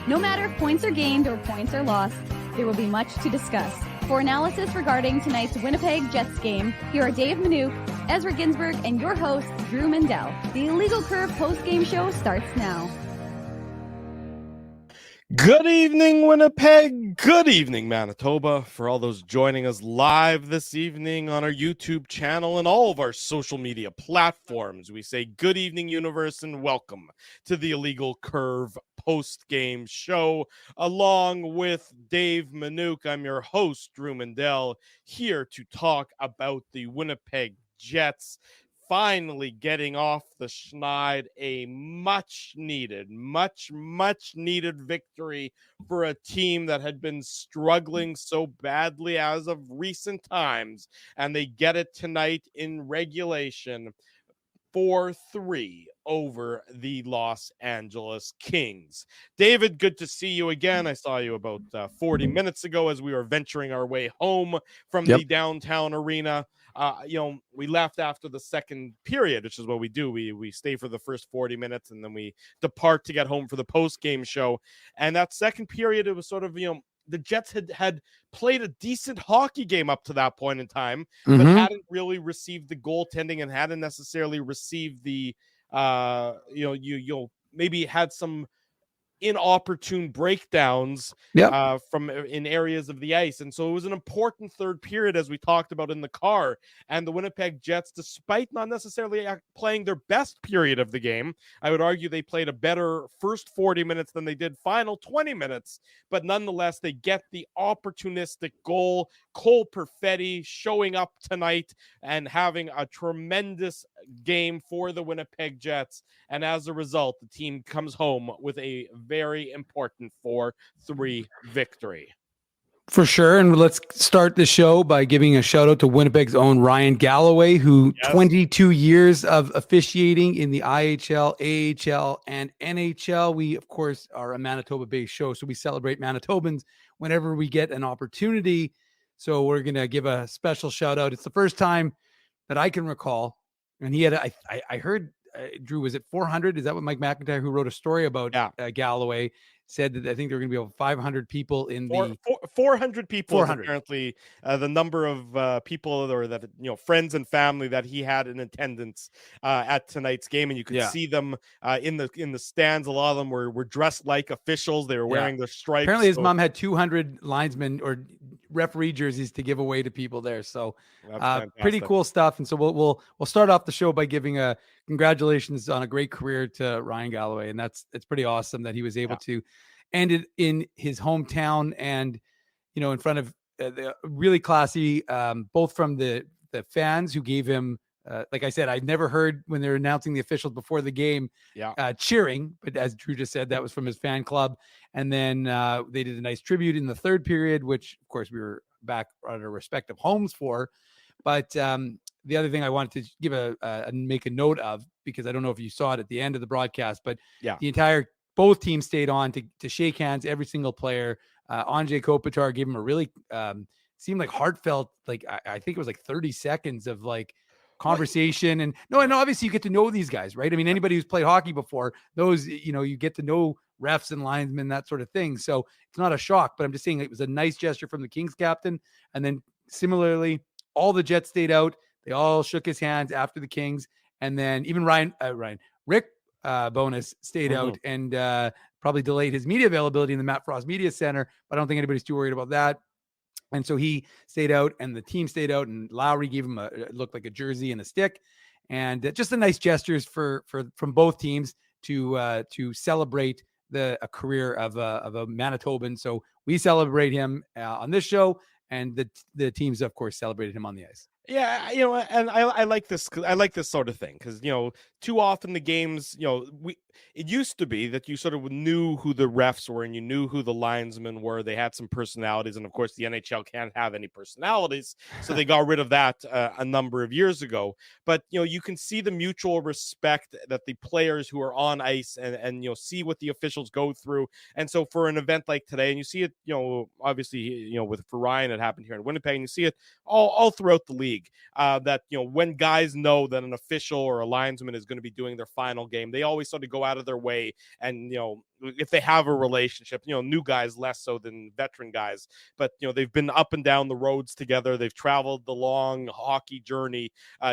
No matter if points are gained or points are lost, there will be much to discuss. For analysis regarding tonight's Winnipeg Jets game, here are Dave Manouk, Ezra Ginsburg, and your host, Drew Mandel. The Illegal Curve post-game show starts now. Good evening, Winnipeg. Good evening, Manitoba. For all those joining us live this evening on our YouTube channel and all of our social media platforms, we say good evening, universe, and welcome to the Illegal Curve post-game show. Along with Dave Manouk, I'm your host, Drew Mandel, here to talk about the Winnipeg Jets finally getting off the schneid, a much needed victory for a team that had been struggling so badly as of recent times, and they get it tonight in regulation 4-3 over the Los Angeles Kings. David, good to see you again. I saw you about 40 minutes ago as we were venturing our way home from the downtown arena. We left after the second period, which is what we do. We stay for the first 40 minutes and then we depart to get home for the post-game show. And that second period, it was sort of, the Jets had played a decent hockey game up to that point in time, but hadn't really received the goaltending and hadn't necessarily received the, maybe had some inopportune breakdowns from in areas of the ice. And so it was an important third period, as we talked about in the car. And the Winnipeg Jets, despite not necessarily playing their best period of the game, I would argue they played a better first 40 minutes than they did final 20 minutes. But nonetheless, they get the opportunistic goal. Cole Perfetti showing up tonight and having a tremendous game for the Winnipeg Jets. And as a result, the team comes home with a very important 4-3 victory. For sure. And let's start the show by giving a shout out to Winnipeg's own Ryan Galloway, who 22 years of officiating in the IHL, AHL, and NHL. We, of course, are a Manitoba-based show, so we celebrate Manitobans whenever we get an opportunity. So we're going to give a special shout out. It's the first time that I can recall. And he had, I heard, Drew, was it 400? Is that what Mike McIntyre, who wrote a story about Galloway, said that I think there were going to be over 500 people in 400 people 400. Is apparently the number of people or that, friends and family that he had in attendance at tonight's game. And you could see them in the stands. A lot of them were dressed like officials. They were wearing their stripes. Apparently his mom had 200 linesmen or referee jerseys to give away to people there. So pretty cool stuff. And so we'll start off the show by giving a congratulations on a great career to Ryan Galloway. And it's pretty awesome that he was able to end it in his hometown and, in front of the really classy, both from the fans who gave him, like I said, I'd never heard when they're announcing the officials before the game cheering, but as Drew just said, that was from his fan club. And then they did a nice tribute in the third period, which of course we were back at our respective homes for. But the other thing I wanted to give make a note of, because I don't know if you saw it at the end of the broadcast, but both teams stayed on to shake hands, every single player. Andrzej Kopitar gave him a really seemed like heartfelt, like I think it was like 30 seconds of like conversation. And obviously you get to know these guys, right? I mean, anybody who's played hockey before knows, you get to know refs and linesmen, that sort of thing. So it's not a shock, but I'm just saying it was a nice gesture from the Kings captain. And then similarly, all the Jets stayed out. They all shook his hands after the Kings. And then even Rick Bonus stayed out and probably delayed his media availability in the Matt Frost Media Center. But I don't think anybody's too worried about that. And so he stayed out and the team stayed out, and Lowry gave him it looked like a jersey and a stick, and just a nice gestures from both teams to celebrate a career of a Manitoban. So we celebrate him on this show, and the teams, of course, celebrated him on the ice. Yeah, and I like this. I like this sort of thing because too often the games, it used to be that you sort of knew who the refs were and you knew who the linesmen were. They had some personalities, and of course, the NHL can't have any personalities, so they got rid of that a number of years ago. But you can see the mutual respect that the players who are on ice and see what the officials go through. And so for an event like today, and you see it, obviously, for Ryan, it happened here in Winnipeg, and you see it all throughout the league. That when guys know that an official or a linesman is going to be doing their final game, they always sort of go out of their way. And, if they have a relationship, new guys less so than veteran guys, but, they've been up and down the roads together. They've traveled the long hockey journey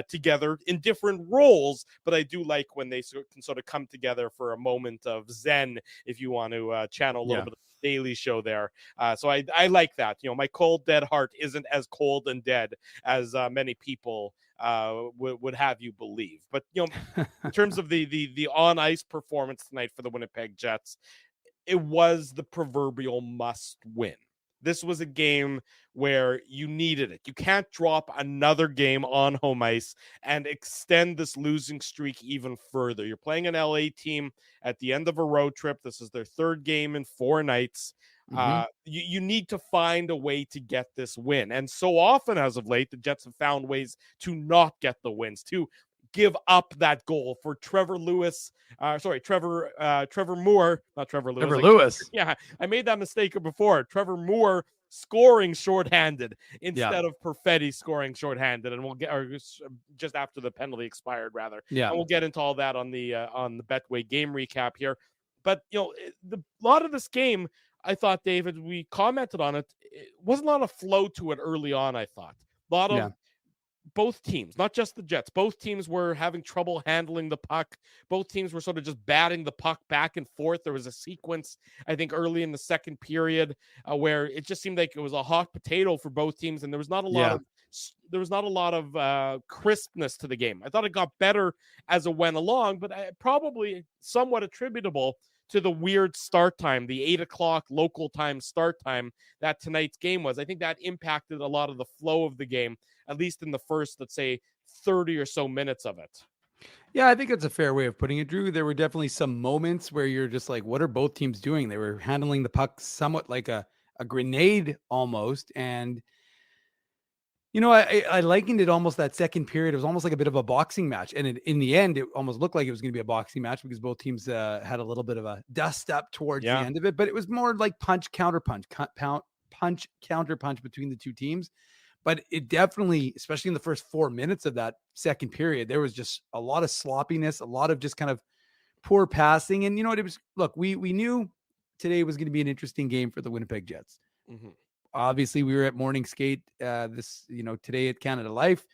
together in different roles. But I do like when they can sort of come together for a moment of zen, if you want to channel a little bit of the Daily Show there. So I like that. My cold, dead heart isn't as cold and dead as many people would have you believe. But in terms of the on ice performance tonight for the Winnipeg Jets, it was the proverbial must win. This was a game where you needed it. You can't drop another game on home ice and extend this losing streak even further. You're playing an LA team at the end of a road trip. This is their third game in 4 nights. You need to find a way to get this win. And so often as of late, the Jets have found ways to not get the wins, to give up that goal for Trevor Moore, not Trevor Lewis. Yeah, I made that mistake before. Trevor Moore scoring shorthanded instead of Perfetti scoring shorthanded, and we'll get, or just after the penalty expired, rather. Yeah, and we'll get into all that on the Betway game recap here. But a lot of this game, I thought, David, we commented on it. It wasn't a lot of flow to it early on. I thought a lot of both teams, not just the Jets, both teams were having trouble handling the puck. Both teams were sort of just batting the puck back and forth. There was a sequence, I think, early in the second period where it just seemed like it was a hot potato for both teams, and there was not a lot of crispness to the game. I thought it got better as it went along, but probably somewhat attributable to the weird start time, the 8:00 local time start time that tonight's game was. I think that impacted a lot of the flow of the game, at least in the first, let's say, 30 or so minutes of it. Yeah, I think it's a fair way of putting it, Drew. There were definitely some moments where you're just like, what are both teams doing? They were handling the puck somewhat like a grenade almost. And, I likened it almost that second period. It was almost like a bit of a boxing match. And in the end, it almost looked like it was going to be a boxing match because both teams had a little bit of a dust up towards the end of it. But it was more like punch, counter punch, punch, counter punch between the two teams. But it definitely, especially in the first 4 minutes of that second period, there was just a lot of sloppiness, a lot of just kind of poor passing. And it was, look, we knew today was going to be an interesting game for the Winnipeg Jets. Mm-hmm. Obviously, we were at morning skate today at Canada Life.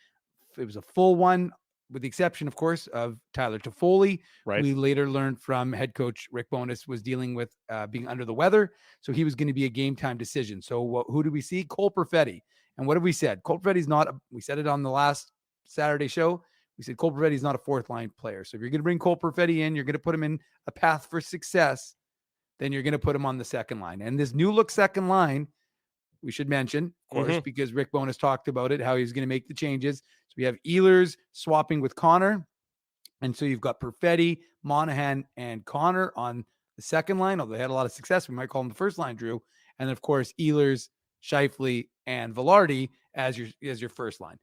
It was a full one, with the exception, of course, of Tyler Toffoli. Right. We later learned from head coach Rick Bowness was dealing with being under the weather. So he was going to be a game time decision. So who do we see? Cole Perfetti. And what have we said? Cole Perfetti's we said it on the last Saturday show. We said Cole Perfetti's not a fourth line player. So if you're going to bring Cole Perfetti in, you're going to put him in a path for success, then you're going to put him on the second line. And this new look second line, we should mention, of course, because Rick Bowness talked about it, how he's going to make the changes. So we have Ehlers swapping with Connor. And so you've got Perfetti, Monahan, and Connor on the second line, although they had a lot of success. We might call them the first line, Drew. And then, of course, Ehlers, Scheifele, and Velarde as your first line.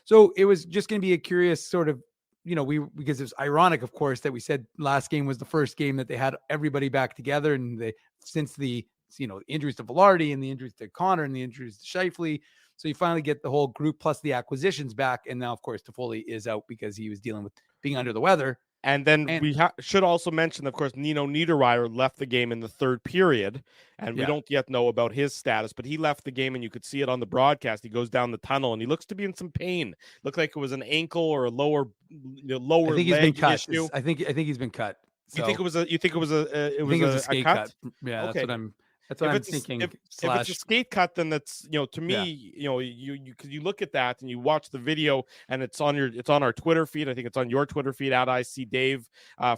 So it was just going to be a curious sort of, because it was ironic, of course, that we said last game was the first game that they had everybody back together. And since the injuries to Velarde and the injuries to Connor and the injuries to Scheifele. So you finally get the whole group plus the acquisitions back. And now, of course, Toffoli is out because he was dealing with being under the weather. And then we should also mention, of course, Nino Niederreiter left the game in the third period. And we don't yet know about his status, but he left the game and you could see it on the broadcast. He goes down the tunnel and he looks to be in some pain. Looked like it was an ankle or a lower I think he's been cut. Issue. I think he's been cut. So. You think it was a skate cut? Yeah, okay. That's what I'm thinking. If it's a skate cut, then that's, to me, you look at that and you watch the video and it's on our Twitter feed. I think it's on your Twitter feed at IC Dave.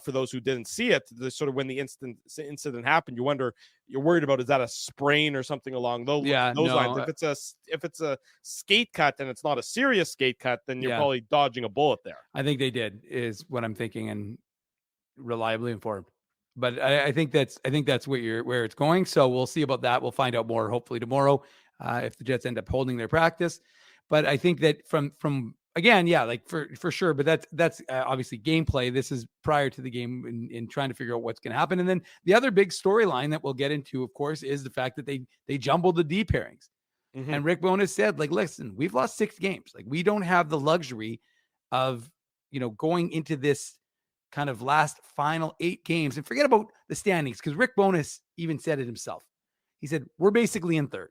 For those who didn't see it, sort of when the incident happened, you're worried about, is that a sprain or something along those lines? If it's a skate cut and it's not a serious skate cut, then you're probably dodging a bullet there. I think they did, is what I'm thinking, and reliably informed. But I think that's where it's going. So we'll see about that. We'll find out more hopefully tomorrow if the Jets end up holding their practice. But I think that from again, like for sure. But that's obviously gameplay. This is prior to the game in trying to figure out what's going to happen. And then the other big storyline that we'll get into, of course, is the fact that they jumbled the D pairings. Mm-hmm. And Rick Bowness said, listen, we've lost 6 games. We don't have the luxury of going into this kind of last final 8 games, and forget about the standings, because Rick Bowness even said it himself. He said, we're basically in third.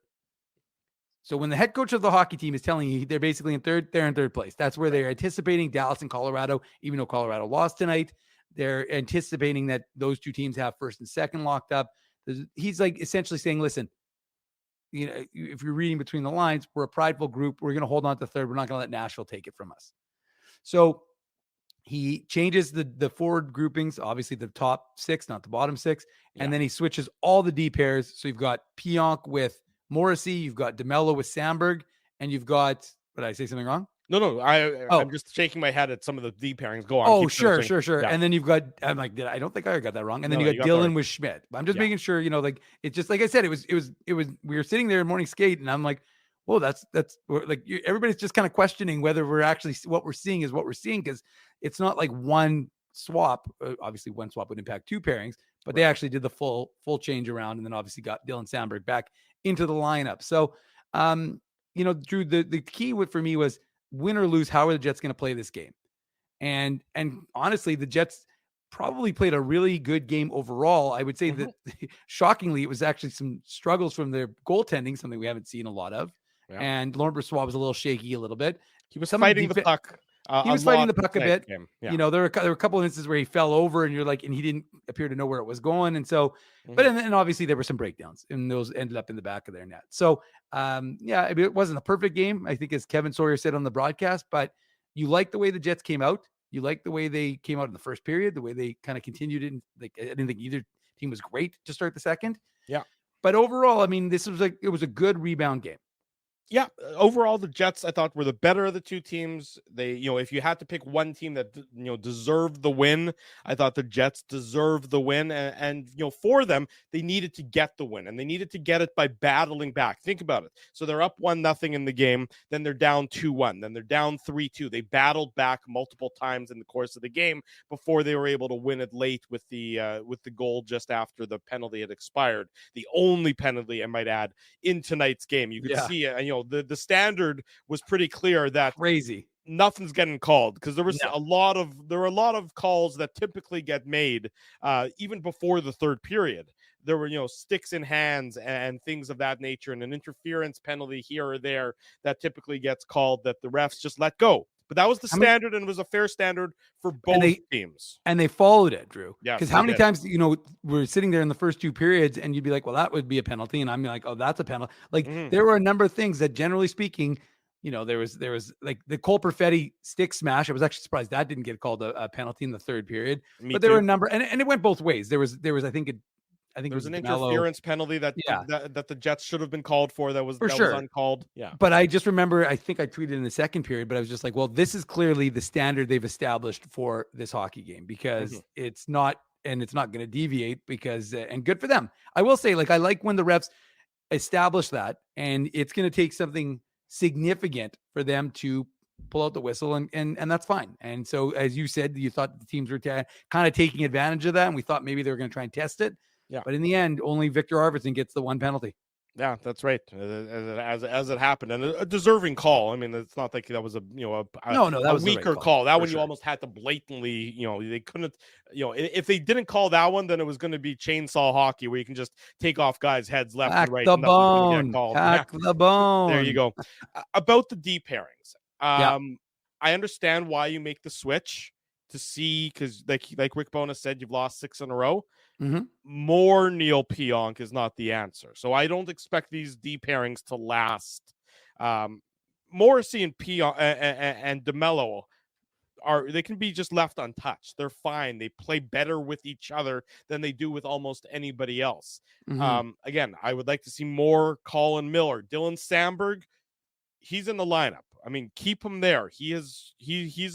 So when the head coach of the hockey team is telling you they're basically in third, they're in third place. That's where they're anticipating Dallas and Colorado, even though Colorado lost tonight. They're anticipating that those two teams have first and second locked up. He's like essentially saying, listen, you know, if you're reading between the lines, we're a prideful group. We're going to hold on to third. We're not going to let Nashville take it from us. So he changes the forward groupings, obviously the top 6, not the bottom 6. And then he switches all the D pairs. So you've got Pionk with Morrissey, you've got DeMello with Sandberg, and you've got, did I say something wrong? No. I'm just shaking my head at some of the D pairings. Go on. Oh, sure. Yeah. And then you've got, I'm like, I don't think I got that wrong. And then you got Dylan with Schmidt. I'm just making sure, you know, like, it's just, like I said, it was, we were sitting there in morning skate and I'm like, whoa, that's like, everybody's just kind of questioning whether we're actually, what we're seeing is what we're seeing. Cause it's not like one swap. Obviously one swap would impact 2 pairings, but they actually did the full change around. And then obviously got Dylan Sandberg back into the lineup. So, you know, Drew, the key for me was, win or lose, how are the Jets going to play this game? And honestly, the Jets probably played a really good game overall. I would say that shockingly, it was actually some struggles from their goaltending, something we haven't seen a lot of. Yeah. And Laurent Brossoit was a little shaky a little bit. He was fighting the puck. He was fighting the puck a bit. Yeah. You know, there were a couple of instances where he fell over and you're like, and he didn't appear to know where it was going. And so, but and obviously there were some breakdowns and those ended up in the back of their net. So, yeah, it wasn't a perfect game, I think, as Kevin Sawyer said on the broadcast, but you like the way the Jets came out. You like the way they came out in the first period, the way they kind of continued it. Like, I didn't think either team was great to start the second. Yeah. But overall, I mean, it was a good rebound game. Yeah, overall, the Jets, I thought, were the better of the 2 teams. They, you know, if you had to pick one team that, you know, deserved the win, I thought the Jets deserved the win. And, you know, for them, they needed to get the win, and they needed to get it by battling back. Think about it. So they're up 1-0 in the game, then they're down 2-1, then they're down 3-2. They battled back multiple times in the course of the game before they were able to win it late with the goal just after the penalty had expired. The only penalty, I might add, in tonight's game. You could see it, you know, the standard was pretty clear that crazy nothing's getting called, because there were a lot of calls that typically get made even before the third period. There were, you know, sticks in hands and things of that nature, and an interference penalty here or there that typically gets called that the refs just let go. But that was the standard, and it was a fair standard for both teams. And they followed it, Drew. Yeah. Because how many times, you know, we're sitting there in the first 2 periods and you'd be like, well, that would be a penalty. And I'm like, oh, that's a penalty. Like there were a number of things that, generally speaking, you know, there was like the Cole Perfetti stick smash. I was actually surprised that didn't get called a penalty in the third period. But there were a number, and it went both ways. There was, I think there was an interference penalty that the Jets should have been called for. That was uncalled. Yeah. But I just remember, I think I tweeted in the second period, but I was just like, well, this is clearly the standard they've established for this hockey game, because it's not going to deviate, because, and good for them. I will say, like, I like when the refs establish that, and it's going to take something significant for them to pull out the whistle, and that's fine. And so, as you said, you thought the teams were kind of taking advantage of that, and we thought maybe they were going to try and test it. Yeah. But in the end, only Victor Arvidsson gets the 1 penalty. Yeah, that's right. As it happened, and a deserving call. I mean, it's not like that was a weaker call. That one you almost had to blatantly, you know, they couldn't, you know, if they didn't call that one, then it was going to be chainsaw hockey where you can just take off guys' heads left and right. The bone. The bone. There you go. About the D pairings, I understand why you make the switch to see, because like Rick Bowness said, you've lost 6 in a row. More Neil Pionk is not the answer. So I don't expect these D pairings to last. Morrissey and Pionk and DeMello they can be just left untouched. They're fine. They play better with each other than they do with almost anybody else. Again, I would like to see more Colin Miller. Dylan Sandberg, he's in the lineup. I mean, keep him there. He's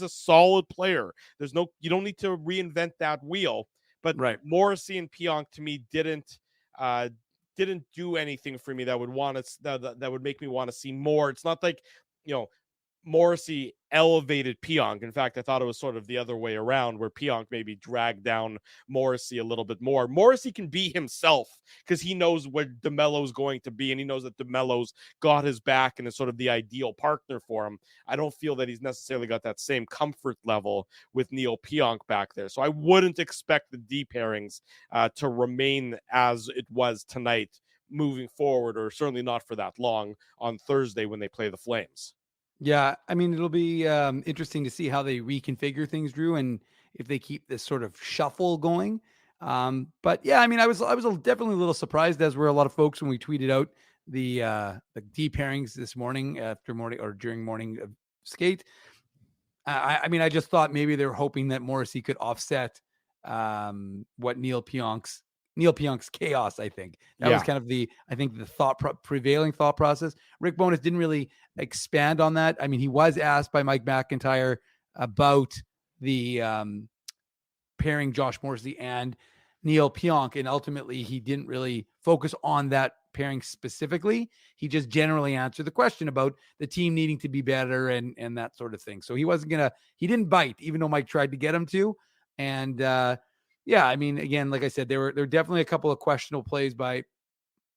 a solid player. You don't need to reinvent that wheel. But Morrissey and Pionk, to me, didn't do anything for me that would make me want to see more. It's not like, you know, Morrissey elevated Pionk. In fact, I thought it was sort of the other way around, where Pionk maybe dragged down Morrissey a little bit more. Morrissey can be himself because he knows where DeMello's going to be, and he knows that DeMello's got his back and is sort of the ideal partner for him. I don't feel that he's necessarily got that same comfort level with Neil Pionk back there. So I wouldn't expect the D pairings to remain as it was tonight moving forward, or certainly not for that long on Thursday when they play the Flames. Yeah, I mean, it'll be interesting to see how they reconfigure things, Drew, and if they keep this sort of shuffle going. But yeah, I mean, I was definitely a little surprised, as were a lot of folks, when we tweeted out the D pairings this morning during morning of skate. I mean, I just thought maybe they were hoping that Morrissey could offset what Neil Pionk's chaos. I think that was kind of the prevailing thought process. Rick Bowness didn't really expand on that. I mean, he was asked by Mike McIntyre about the pairing Josh Morrissey and Neil Pionk, and ultimately he didn't really focus on that pairing specifically. He just generally answered the question about the team needing to be better and that sort of thing. So he didn't bite, even though Mike tried to get him to. And yeah, I mean, again, like I said, there were definitely a couple of questionable plays by,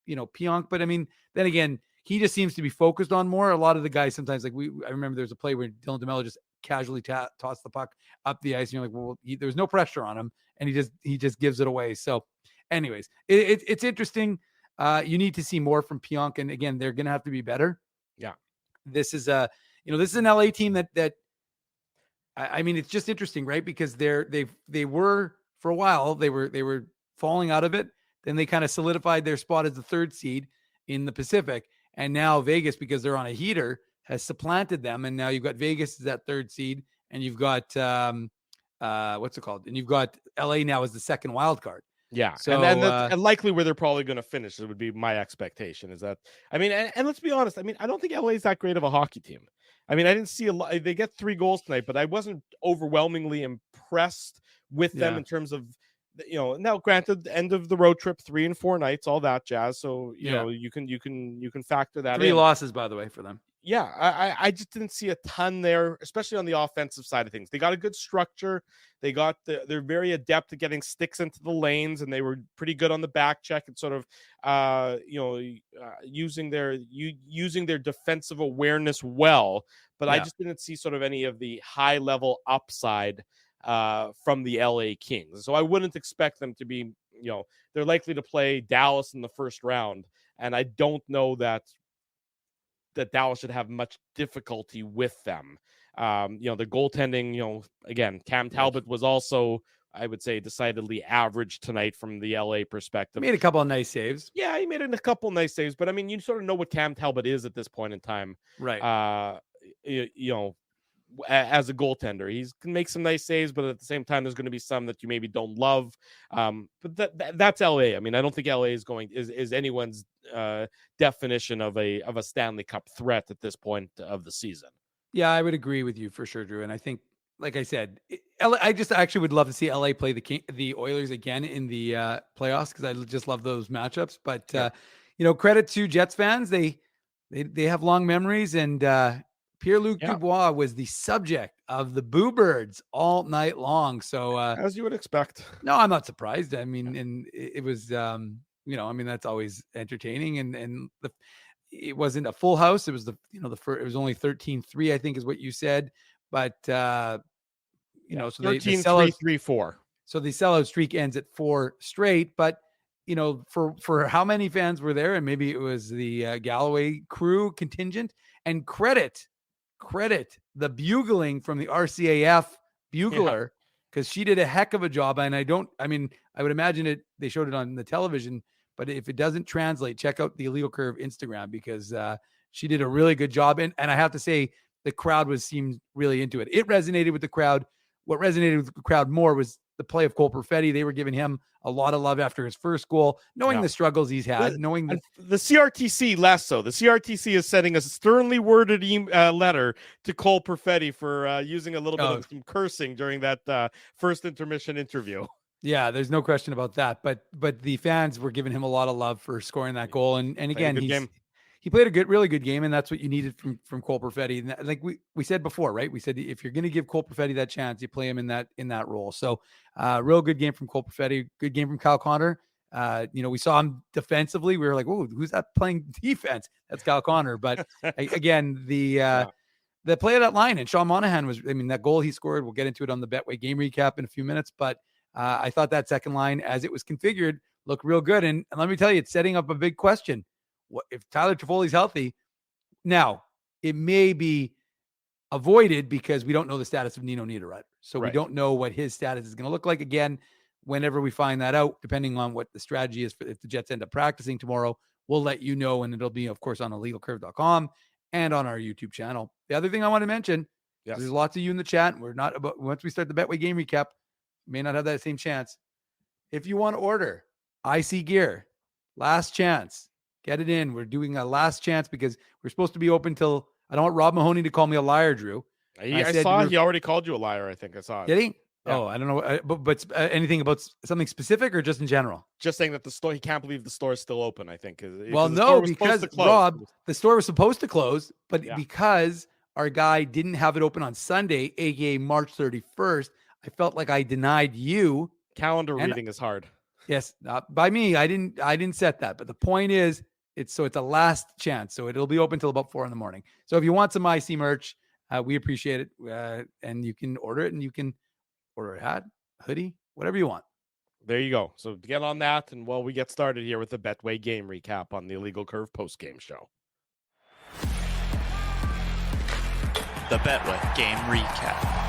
Pionk, but I mean, then again, he just seems to be focused on more. A lot of the guys sometimes, like I remember there's a play where Dylan DeMello just casually tossed the puck up the ice, and you're like, well, there was no pressure on him, and he just gives it away. So, anyways, it's interesting. You need to see more from Pionk, and again, they're going to have to be better. Yeah, this is an LA team that I mean, it's just interesting, right? Because they were for a while they were falling out of it. Then they kind of solidified their spot as the third seed in the Pacific, and now Vegas, because they're on a heater, has supplanted them, and now you've got Vegas as that third seed, and you've got what's it called? And you've got LA now as the second wild card. Yeah, so, and likely where they're probably going to finish, it would be my expectation, is that, I mean, and let's be honest, I mean, I don't think LA is that great of a hockey team. I mean, I didn't see a lot. They get 3 goals tonight, but I wasn't overwhelmingly impressed with them in terms of, now granted, the end of the road trip, 3 and 4 nights, all that jazz. So, you know, you can factor that 3 in. losses, by the way, for them. Yeah, I just didn't see a ton there, especially on the offensive side of things. They got a good structure. They're very adept at getting sticks into the lanes, and they were pretty good on the back check and sort of, using their defensive awareness well. But I just didn't see sort of any of the high level upside from the LA Kings. So I wouldn't expect them to be, they're likely to play Dallas in the first round, and I don't know that Dallas should have much difficulty with them. The goaltending, again, Cam Talbot was also, I would say, decidedly average tonight from the LA perspective. He made a couple of nice saves. Yeah, he made a couple of nice saves, but I mean, you sort of know what Cam Talbot is at this point in time. Right. As a goaltender, he can make some nice saves, but at the same time, there's going to be some that you maybe don't love. But that's LA. I mean, I don't think LA is anyone's definition of a Stanley Cup threat at this point of the season. Yeah, I would agree with you for sure, Drew. And I think, like I said, I just actually would love to see LA play the Oilers again in the playoffs, because I just love those matchups. But credit to Jets fans, they have long memories, and Pierre-Luc Dubois was the subject of the Boo Birds all night long. So as you would expect. No, I'm not surprised. I mean, and it was, I mean, that's always entertaining. And it wasn't a full house. It was the first, it was only 13-3, I think is what you said. But, so 13-3-3-4. So the sellout streak ends at 4 straight. But, for how many fans were there, and maybe it was the Galloway crew contingent, and credit the bugling from the RCAF bugler, because she did a heck of a job. And I would imagine they showed it on the television, but if it doesn't translate, check out the Illegal Curve Instagram, because she did a really good job. And I have to say, the crowd seemed really into it. It resonated with the crowd. What resonated with the crowd more was the play of Cole Perfetti. They were giving him a lot of love after his first goal, knowing the struggles he's had, knowing that the CRTC less so. The CRTC is sending a sternly worded letter to Cole Perfetti for using a little bit of some cursing during that first intermission interview. Yeah, there's no question about that. But the fans were giving him a lot of love for scoring that goal. And again, he played a really good game, and that's what you needed from Cole Perfetti. And like we said before, right? We said if you're going to give Cole Perfetti that chance, you play him in that role. So, real good game from Cole Perfetti. Good game from Kyle Connor. We saw him defensively. We were like, "Whoa, who's that playing defense?" That's Kyle Connor. But again, the play of that line, and Sean Monahan that goal he scored. We'll get into it on the Betway game recap in a few minutes. But I thought that second line, as it was configured, looked real good. And let me tell you, it's setting up a big question. What if Tyler Toffoli's healthy? Now, it may be avoided because we don't know the status of Nino Niederreiter. So we don't know what his status is going to look like. Again, whenever we find that out, depending on what the strategy is, if the Jets end up practicing tomorrow, we'll let you know. And it'll be, of course, on illegalcurve.com and on our YouTube channel. The other thing I want to mention, there's lots of you in the chat. Once we start the Betway game recap, may not have that same chance. If you want to order IC gear, last chance. Get it in. We're doing a last chance because we're supposed to be open till. I don't want Rob Mahoney to call me a liar, Drew. I saw he already called you a liar. I think I saw it. Did he? Yeah. Oh, I don't know. But anything about something specific or just in general? Just saying that the store. He can't believe the store is still open. I think. Well, no, because Rob, the store was supposed to close, but because our guy didn't have it open on Sunday, aka March 31st, I felt like I denied you. Calendar reading is hard. Yes, not by me. I didn't set that. But the point is, it's a last chance. So it'll be open till about 4 a.m. So if you want some IC merch, we appreciate it. And you can order it, and you can order a hat, hoodie, whatever you want. There you go. So get on that. And we get started here with the Betway game recap on the Illegal Curve post-game show. The Betway game recap.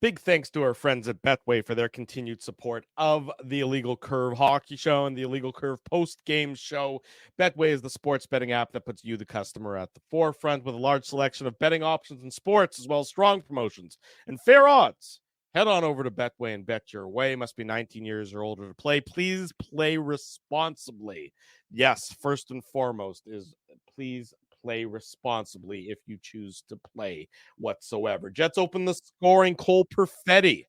Big thanks to our friends at Betway for their continued support of the Illegal Curve Hockey Show and the Illegal Curve post-game show. Betway is the sports betting app that puts you, the customer, at the forefront with a large selection of betting options in sports, as well as strong promotions and fair odds. Head on over to Betway and bet your way. Must be 19 years or older to play. Please play responsibly. Yes, first and foremost is please play responsibly if you choose to play whatsoever. Jets open the scoring. Cole Perfetti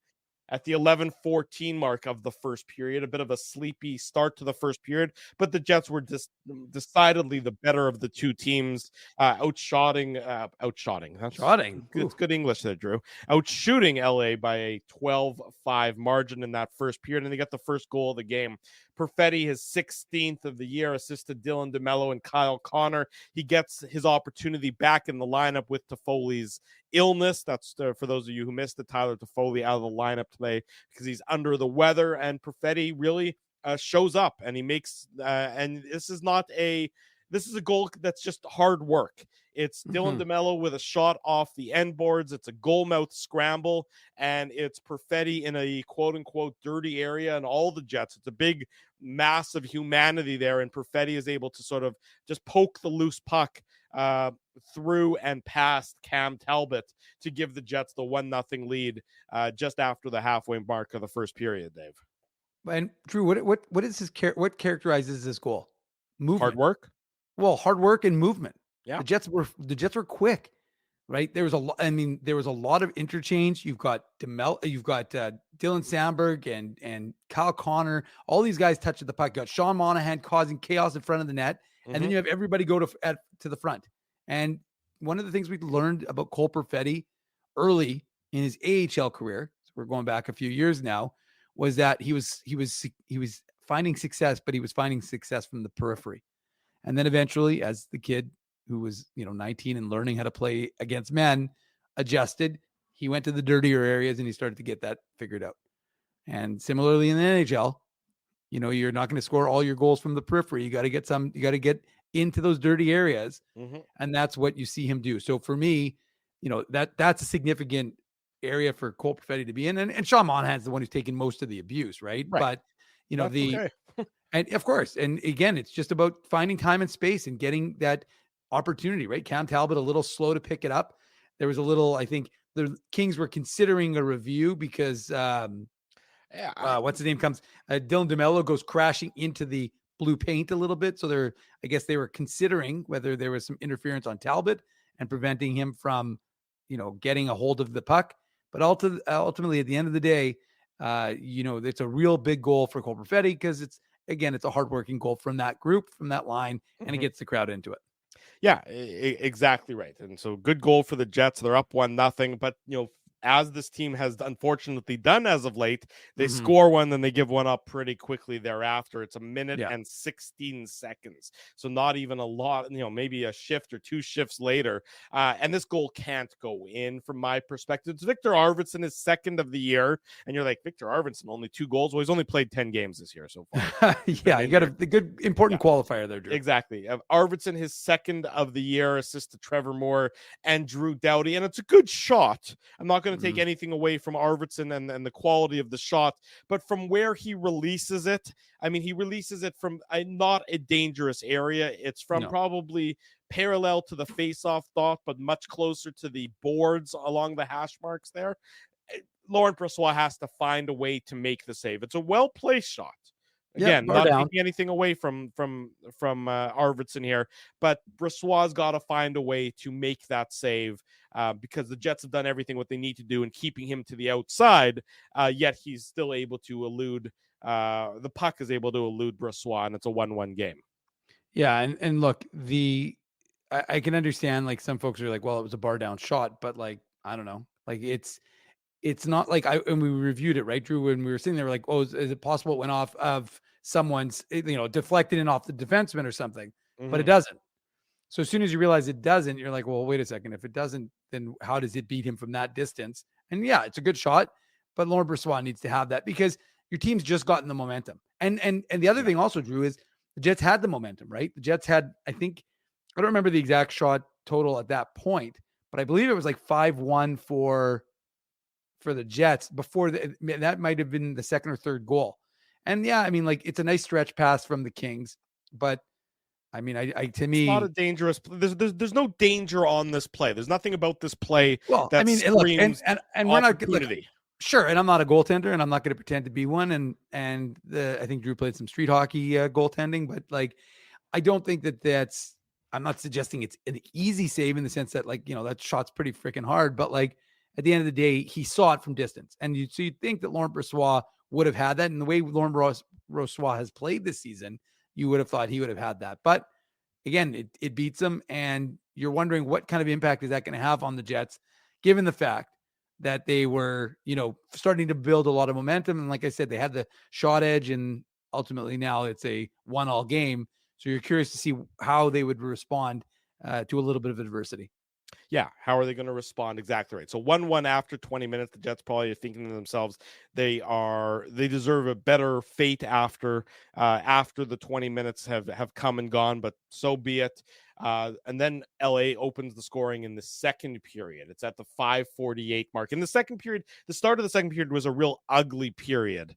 at the 11:14 mark of the first period. A bit of a sleepy start to the first period, but the Jets were decidedly the better of the two teams, outshooting. It's good English there, Drew. Outshooting LA by a 12-5 margin in that first period, and they got the first goal of the game. Perfetti, his 16th of the year, assisted Dylan DeMello and Kyle Connor. He gets his opportunity back in the lineup with Toffoli's illness. That's for those of you who missed it. Tyler Toffoli out of the lineup today because he's under the weather, and Perfetti really shows up, and he makes and this is a goal that's just hard work. It's Dylan DeMello with a shot off the end boards. It's a goal mouth scramble, and it's Perfetti in a quote-unquote dirty area, and all the Jets. It's a big mass of humanity there, and Perfetti is able to sort of just poke the loose puck through and past Cam Talbot to give the Jets the 1-0 lead just after the halfway mark of the first period, Dave. And Drew, what is what characterizes this goal? Movement. Hard work? Well, hard work and movement. Yeah. The Jets were quick, right? There was a lot of interchange. You've got Dylan Sandberg and Kyle Connor. All these guys touching the puck. You got Sean Monahan causing chaos in front of the net, and then you have everybody go to the front. And one of the things we learned about Cole Perfetti early in his AHL career, so we're going back a few years now, was that he was finding success, but he was finding success from the periphery. And then eventually, as the kid who was 19 and learning how to play against men adjusted, he went to the dirtier areas and he started to get that figured out. And similarly in the NHL, you're not going to score all your goals from the periphery. You got to get into those dirty areas. And that's what you see him do. So for me, that's a significant area for Cole Perfetti to be in. And Sean Monahan's the one who's taking most of the abuse, right? But and of course, and again, it's just about finding time and space and getting that opportunity, right? Cam Talbot a little slow to pick it up. There was I think the Kings were considering a review because what's his name comes Dylan DeMello goes crashing into the blue paint a little bit. So I guess they were considering whether there was some interference on Talbot and preventing him from, getting a hold of the puck. But ultimately, at the end of the day, it's a real big goal for Cole Perfetti because again, it's a hardworking goal from that group, from that line, and it Mhm. gets the crowd into it. Yeah, exactly right. And so good goal for the Jets. They're up 1-0, but as this team has unfortunately done as of late, they Mhm. score one, then they give one up pretty quickly thereafter. It's a minute Yeah. and 16 seconds. So not even a lot, maybe a shift or two shifts later. And this goal can't go in from my perspective. It's Victor Arvidsson, his second of the year. And you're like, Victor Arvidsson, only 2 goals. Well, he's only played 10 games this year so far. Yeah, you got the good important qualifier there, Drew. Exactly. Arvidsson, his second of the year, assist to Trevor Moore and Drew Doughty. And it's a good shot. I'm not going to take anything away from Arvidsson and the quality of the shot, but from where he releases it, he releases it from not a dangerous area. It's from probably parallel to the face-off dot, but much closer to the boards along the hash marks there. Laurent Brossoit has to find a way to make the save. It's a well-placed shot. Again, not taking anything away from Arvidsson here, but Brossoit's got to find a way to make that save because the Jets have done everything what they need to do in keeping him to the outside, yet he's still able to elude, the puck is able to elude Brossoit, and it's a 1-1 game. Yeah, and look, I can understand, like, some folks are like, well, it was a bar down shot, but like, I don't know, like it's not like and we reviewed it, right, Drew, when we were sitting there, like, oh, is it possible it went off of someone's, deflected in off the defenseman or something, but it doesn't. So as soon as you realize it doesn't, you're like, well, wait a second. If it doesn't, then how does it beat him from that distance? And yeah, it's a good shot, but Laurent Brossoit needs to have that because your team's just gotten the momentum. And the other thing also, Drew, is the Jets had the momentum, right? The Jets had, I don't remember the exact shot total at that point, but I believe it was like 5-1 for the Jets before that might have been the second or third goal. And yeah, like, it's a nice stretch pass from the Kings, but to me, it's not a dangerous. There's no danger on this play. There's nothing about this play. Well, that screams and we're not opportunity. Sure, and I'm not a goaltender, and I'm not going to pretend to be one. And I think Drew played some street hockey goaltending, but like, I don't think that's. I'm not suggesting it's an easy save in the sense that, like, that shot's pretty freaking hard, but like, at the end of the day, he saw it from distance. And you'd think that Laurent Brossoit would have had that. And the way Laurent Brossoit has played this season, you would have thought he would have had that. But again, it beats him. And you're wondering what kind of impact is that going to have on the Jets, given the fact that they were, starting to build a lot of momentum. And like I said, they had the shot edge, and ultimately now it's a 1-1 game. So you're curious to see how they would respond to a little bit of adversity. Yeah, how are they going to respond? Exactly right. So 1-1 after 20 minutes, the Jets probably are thinking to themselves, they deserve a better fate after the 20 minutes have come and gone, but so be it. And then LA opens the scoring in the second period. It's at the 5:48 mark. In the second period, the start of the second period was a real ugly period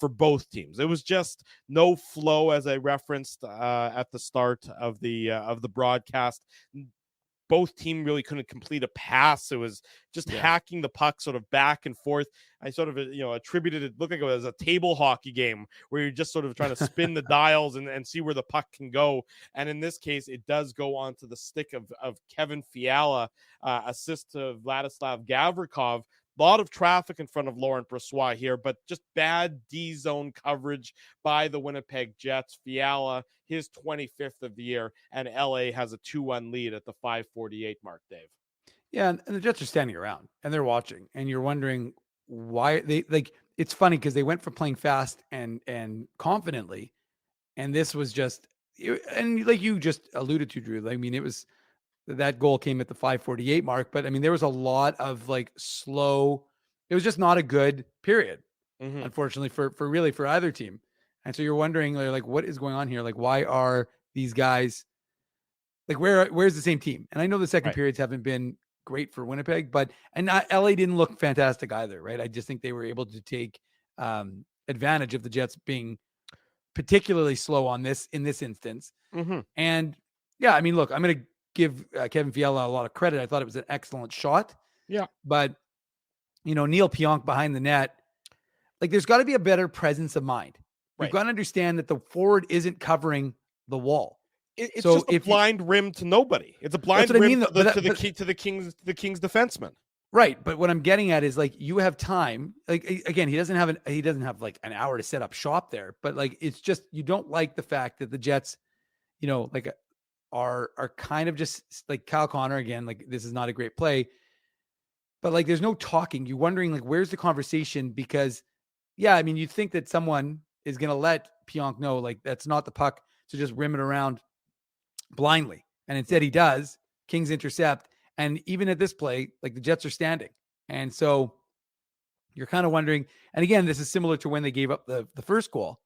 for both teams. It was just no flow, as I referenced at the start of the broadcast. Both team really couldn't complete a pass. It was just hacking the puck sort of back and forth. I sort of, attributed it, looked like it was a table hockey game where you're just sort of trying to spin the dials and see where the puck can go. And in this case, it does go onto the stick of Kevin Fiala, assist to Vladislav Gavrikov. A lot of traffic in front of Laurent Brossoit here, but just bad D-zone coverage by the Winnipeg Jets. Fiala, his 25th of the year, and LA has a 2-1 lead at the 5:48 mark, Dave. Yeah, and the Jets are standing around, and they're watching, and you're wondering why they, like, it's funny because they went from playing fast and confidently, and this was just, and like you just alluded to, Drew, it was, that goal came at the 5:48 mark, but there was a lot of like slow. It was just not a good period, unfortunately, for either team. And so you're wondering, like, what is going on here? Like, why are these guys, like, where's the same team? And I know the second periods haven't been great for Winnipeg, but LA didn't look fantastic either, right? I just think they were able to take advantage of the Jets being particularly slow in this instance. And yeah, look, I'm going to give Kevin Fiala a lot of credit. I thought it was an excellent shot. Yeah. But, Neil Pionk behind the net, like, there's got to be a better presence of mind. You've got to understand that the forward isn't covering the wall. It's so just a blind rim to nobody. It's a blind rim to the Kings defenseman. Right. But what I'm getting at is like, you have time. Like, again, he doesn't have like an hour to set up shop there, but like, it's just, you don't like the fact that the Jets, like are kind of just like Kyle Connor again, like this is not a great play, but like, there's no talking. You're wondering like, where's the conversation? Because yeah, I mean, you'd think that someone is going to let Pionk know, like, that's not the puck to just rim it around blindly. And instead he does. Kings intercept. And even at this play, like the Jets are standing. And so you're kind of wondering, and again, this is similar to when they gave up the first goal.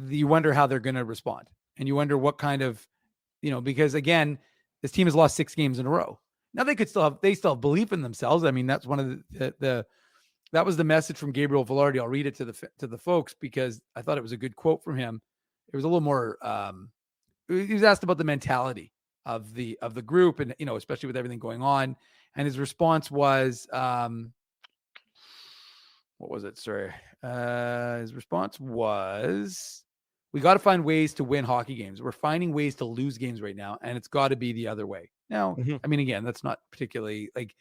You wonder how they're going to respond. And you wonder what kind of, because again, this team has lost 6 games in a row. Now they still have belief in themselves. I mean, that's one of that was the message from Gabriel Velarde. I'll read it to the folks because I thought it was a good quote from him. It was a little more, he was asked about the mentality of the group and, especially with everything going on. And his response was, what was it? Sorry. His response was, we got to find ways to win hockey games. We're finding ways to lose games right now. And it's got to be the other way. Now, I mean, again, that's not particularly like,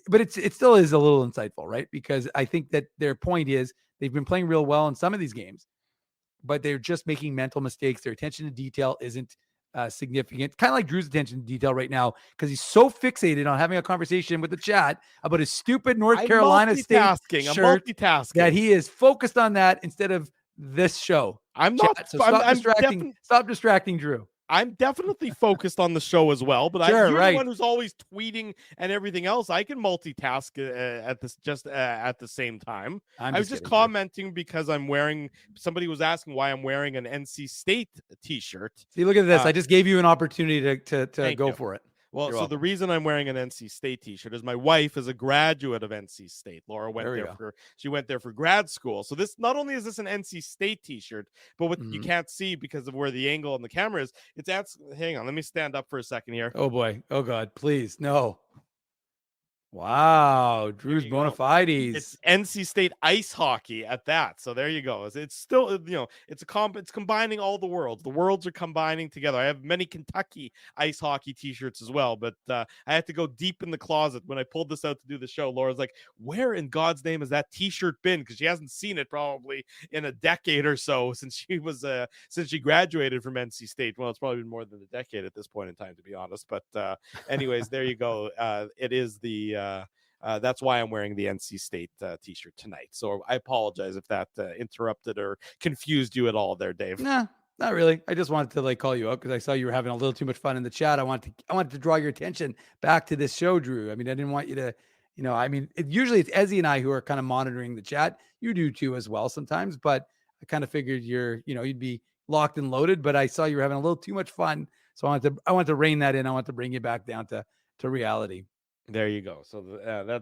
but it still is a little insightful, right? Because I think that their point is they've been playing real well in some of these games, but they're just making mental mistakes. Their attention to detail isn't significant. Kind of like Drew's attention to detail right now, because he's so fixated on having a conversation with the chat about his stupid North Carolina State shirt that he is focused on that instead of this show. I'm not. Chat, so stop distracting Drew. I'm definitely focused on the show as well, but you're the one who's always tweeting and everything else. I can multitask at the same time. I was just commenting because I'm wearing. Somebody was asking why I'm wearing an NC State T-shirt. See, look at this. I just gave you an opportunity to go for it. Well, so the reason I'm wearing an NC State T-shirt is my wife is a graduate of NC State. Laura she went there for grad school. So this, not only is this an NC State T-shirt, but what you can't see because of where the angle on the camera is, hang on, let me stand up for a second here. Oh boy. Oh God, please. No. Wow, Drew's bona fides. It's NC State ice hockey at that. So there you go. It's still, it's combining all the worlds. The worlds are combining together. I have many Kentucky ice hockey T-shirts as well, but I had to go deep in the closet when I pulled this out to do the show. Laura's like, "Where in God's name has that T-shirt been?" Because she hasn't seen it probably in a decade or so since she graduated from NC State. Well, it's probably been more than a decade at this point in time, to be honest. But anyways, there you go. It is the that's why I'm wearing the NC State T-shirt tonight. So I apologize if that interrupted or confused you at all there, Dave. Nah, not really. I just wanted to call you out because I saw you were having a little too much fun in the chat. I wanted to draw your attention back to this show, Drew. I mean, I didn't want you to, usually it's Ezzy and I who are kind of monitoring the chat. You do too as well sometimes, but I kind of figured you'd be locked and loaded, but I saw you were having a little too much fun. So I wanted to rein that in. I want to bring you back down to reality. There you go. So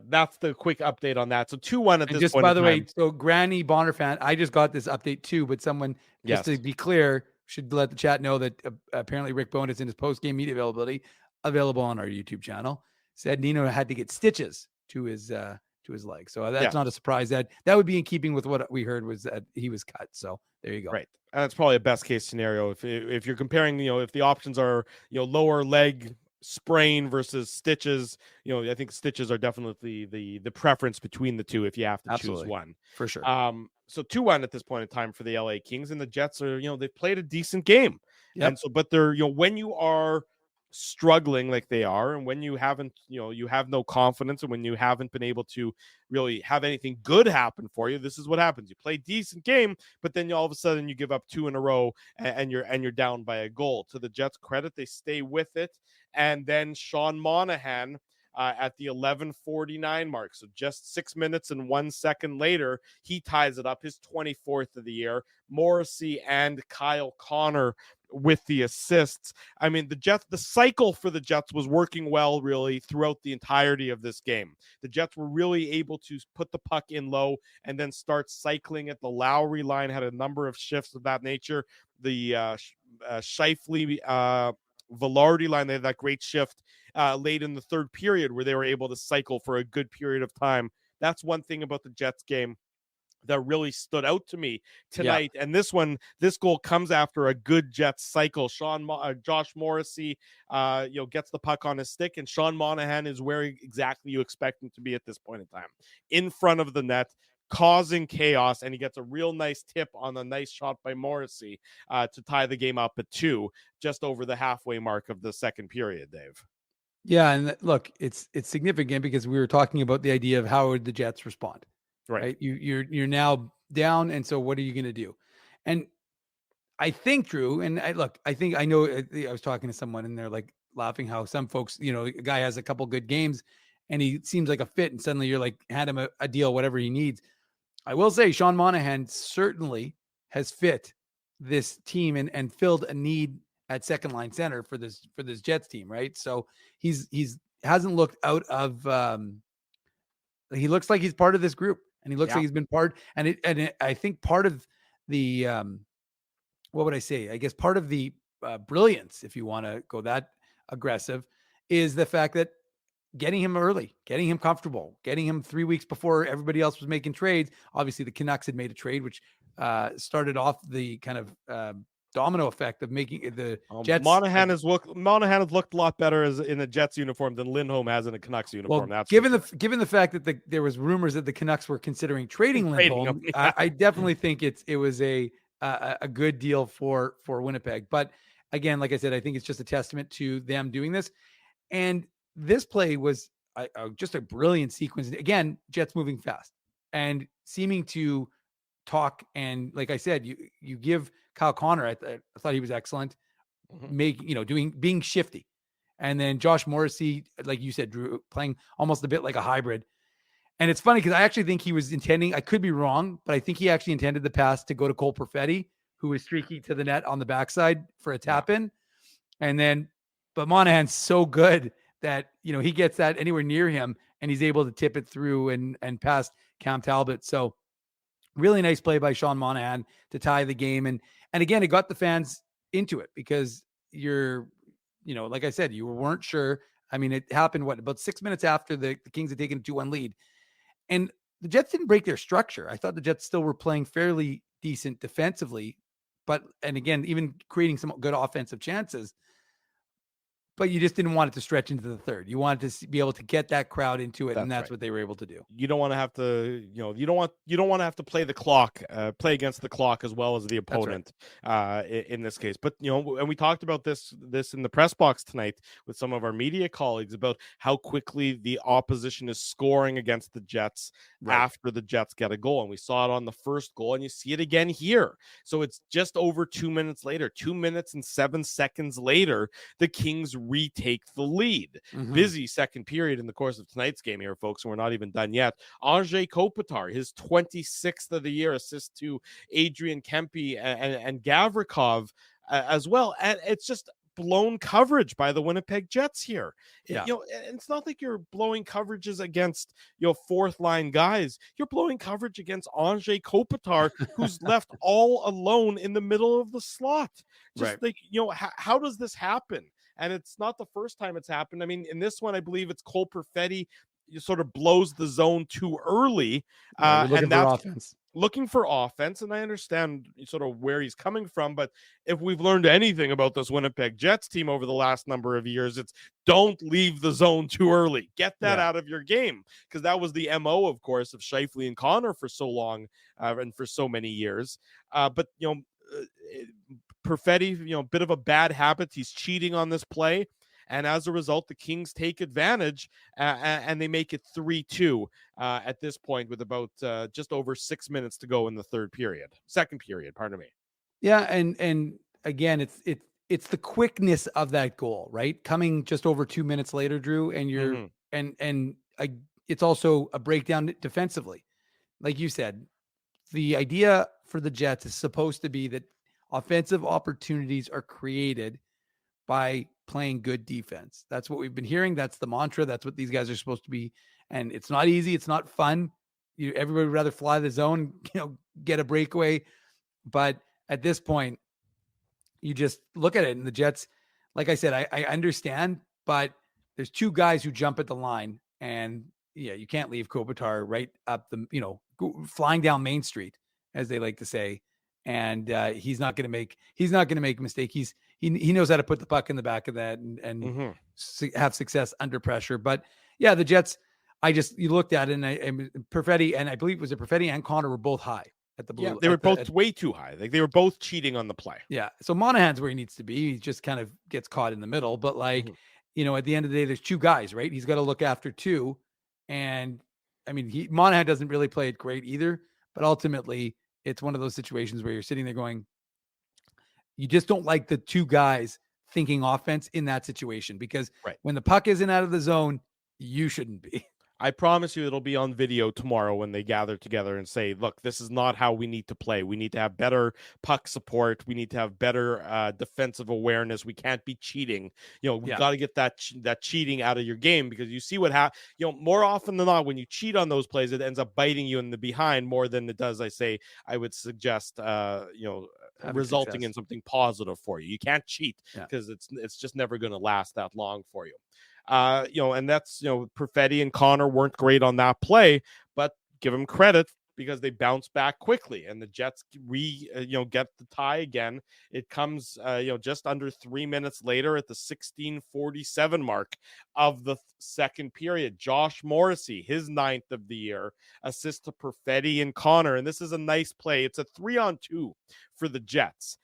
that's the quick update on that. So 2-1 at this just point. By the way, so Granny Bonner fan, I just got this update too, but someone, just to be clear, should let the chat know that apparently Rick Bonus in his post-game media availability, available on our YouTube channel, said Nino had to get stitches to his leg. So that's not a surprise. That would be in keeping with what we heard was that he was cut. So there you go. Right. And that's probably a best case scenario. If you're comparing, if the options are, lower leg sprain versus stitches, I think stitches are definitely the preference between the two if you have to choose one. For sure. So 2-1 at this point in time for the LA Kings, and the Jets are, they've played a decent game. Yep. And so, but they're, when you are struggling like they are, and when you haven't, you have no confidence, and when you haven't been able to really have anything good happen for you, this is what happens. You play decent game, but then all of a sudden you give up 2 in a row and you're down by a goal. To the Jets' credit, they stay with it. And then Sean Monahan at the 11:49 mark, so just 6 minutes and 1 second later, he ties it up, his 24th of the year. Morrissey and Kyle Connor with the assists. I mean, the cycle for the Jets was working well really throughout the entirety of this game. The Jets were really able to put the puck in low and then start cycling it. The Lowry line had a number of shifts of that nature. The Scheifele Velarde line, they had that great shift late in the third period where they were able to cycle for a good period of time. That's one thing about the Jets game. that really stood out to me tonight. Yeah. And this goal comes after a good Jets cycle. Josh Morrissey, gets the puck on his stick, and Sean Monahan is where exactly you expect him to be at this point in time, in front of the net, causing chaos, and he gets a real nice tip on a nice shot by Morrissey to tie the game up at 2, just over the halfway mark of the second period, Dave. Yeah, and look, it's significant because we were talking about the idea of how would the Jets respond. Right. You're now down. And so what are you going to do? And I think, Drew, and I was talking to someone and they're like laughing how some folks, a guy has a couple good games and he seems like a fit and suddenly you're like, hand him a deal, whatever he needs. I will say Sean Monahan certainly has fit this team and filled a need at second line center for this Jets team. Right. So he's hasn't looked out of, he looks like he's part of this group. And he looks like he's been part, and I think part of the, what would I say? I guess part of the brilliance, if you want to go that aggressive, is the fact that getting him early, getting him comfortable, getting him 3 weeks before everybody else was making trades. Obviously, the Canucks had made a trade, which started off the kind of domino effect of making the Jets. Monahan has looked a lot better in a Jets uniform than Lindholm has in a Canucks uniform. Well, given the fact that there was rumors that the Canucks were considering trading Lindholm, I definitely think it was a good deal for Winnipeg. But again, like I said, I think it's just a testament to them doing this. And this play was just a brilliant sequence. Again, Jets moving fast and seeming to talk. And like I said, you give Kyle Connor, I thought he was excellent, being shifty. And then Josh Morrissey, like you said, Drew, playing almost a bit like a hybrid. And it's funny because I actually think he was intending, I could be wrong, but I think he actually intended the pass to go to Cole Perfetti, who was streaky to the net on the backside for a tap in. And but Monahan's so good that, he gets that anywhere near him and he's able to tip it through and past Cam Talbot. So really nice play by Sean Monahan to tie the game. And again, it got the fans into it because you're, like I said, you weren't sure. I mean, it happened, about 6 minutes after the Kings had taken a 2-1 lead. And the Jets didn't break their structure. I thought the Jets still were playing fairly decent defensively, and again, even creating some good offensive chances. But you just didn't want it to stretch into the third. You wanted to be able to get that crowd into it, and that's right. What they were able to do. You don't want to have to, you don't want to have to play the clock, play against the clock as well as the opponent, in this case. But and we talked about this in the press box tonight with some of our media colleagues about how quickly the opposition is scoring against the Jets after the Jets get a goal, and we saw it on the first goal, and you see it again here. So it's just over 2 minutes later, 2 minutes and 7 seconds later, the Kings retake the lead. Busy second period in the course of tonight's game here, folks, and we're not even done yet. Andrei Kopitar, his 26th of the year, assist to Adrian Kempe and Gavrikov as well. And it's just blown coverage by the Winnipeg Jets here. It's not like you're blowing coverages against fourth line guys. You're blowing coverage against Andrei Kopitar, who's left all alone in the middle of the slot. How does this happen? And it's not the first time it's happened. I mean, in this one, I believe it's Cole Perfetti sort of blows the zone too early. Looking for offense. And I understand sort of where he's coming from. But if we've learned anything about this Winnipeg Jets team over the last number of years, it's don't leave the zone too early. Get that out of your game. Because that was the MO, of course, of Scheifele and Connor for so long and for so many years. Perfetti, bit of a bad habit. He's cheating on this play. And as a result, the Kings take advantage and they make it 3-2 at this point with about just over 6 minutes to go in the second period, pardon me. Yeah. And again, it's the quickness of that goal, right? Coming just over 2 minutes later, Drew, and you're, it's also a breakdown defensively. Like you said, the idea for the Jets is supposed to be that offensive opportunities are created by playing good defense. That's what we've been hearing. That's the mantra. That's what these guys are supposed to be. And it's not easy. It's not fun. Everybody would rather fly the zone, get a breakaway. But at this point, you just look at it. And the Jets, like I said, I understand, but there's two guys who jump at the line. And you can't leave Kopitar right up the, flying down Main Street, as they like to say. And he's not going to make a mistake. He knows how to put the puck in the back of that and have success under pressure. But yeah, the Jets, you looked at it and Perfetti, and I believe it was Perfetti and Connor were both high at the blue. Yeah, they were both way too high. Like, they were both cheating on the play. Yeah. So Monahan's where he needs to be. He just kind of gets caught in the middle. But at the end of the day, there's two guys, right? He's got to look after two. And I mean, Monahan doesn't really play it great either, but ultimately it's one of those situations where you're sitting there going, you just don't like the two guys thinking offense in that situation, because when the puck isn't out of the zone, you shouldn't be. I promise you it'll be on video tomorrow when they gather together and say, look, this is not how we need to play. We need to have better puck support. We need to have better defensive awareness. We can't be cheating. We got to get that cheating out of your game, because you see what happens. More often than not, when you cheat on those plays, it ends up biting you in the behind more than it does, I would suggest, resulting in something positive for you. You can't cheat, because it's just never going to last that long for you. And that's, Perfetti and Connor weren't great on that play, but give them credit because they bounced back quickly, and the Jets get the tie again. It comes, just under 3 minutes later at the 16:47 mark of the second period. Josh Morrissey, his 9th of the year, assist to Perfetti and Connor, and this is a nice play. It's a 3-on-2 for the Jets.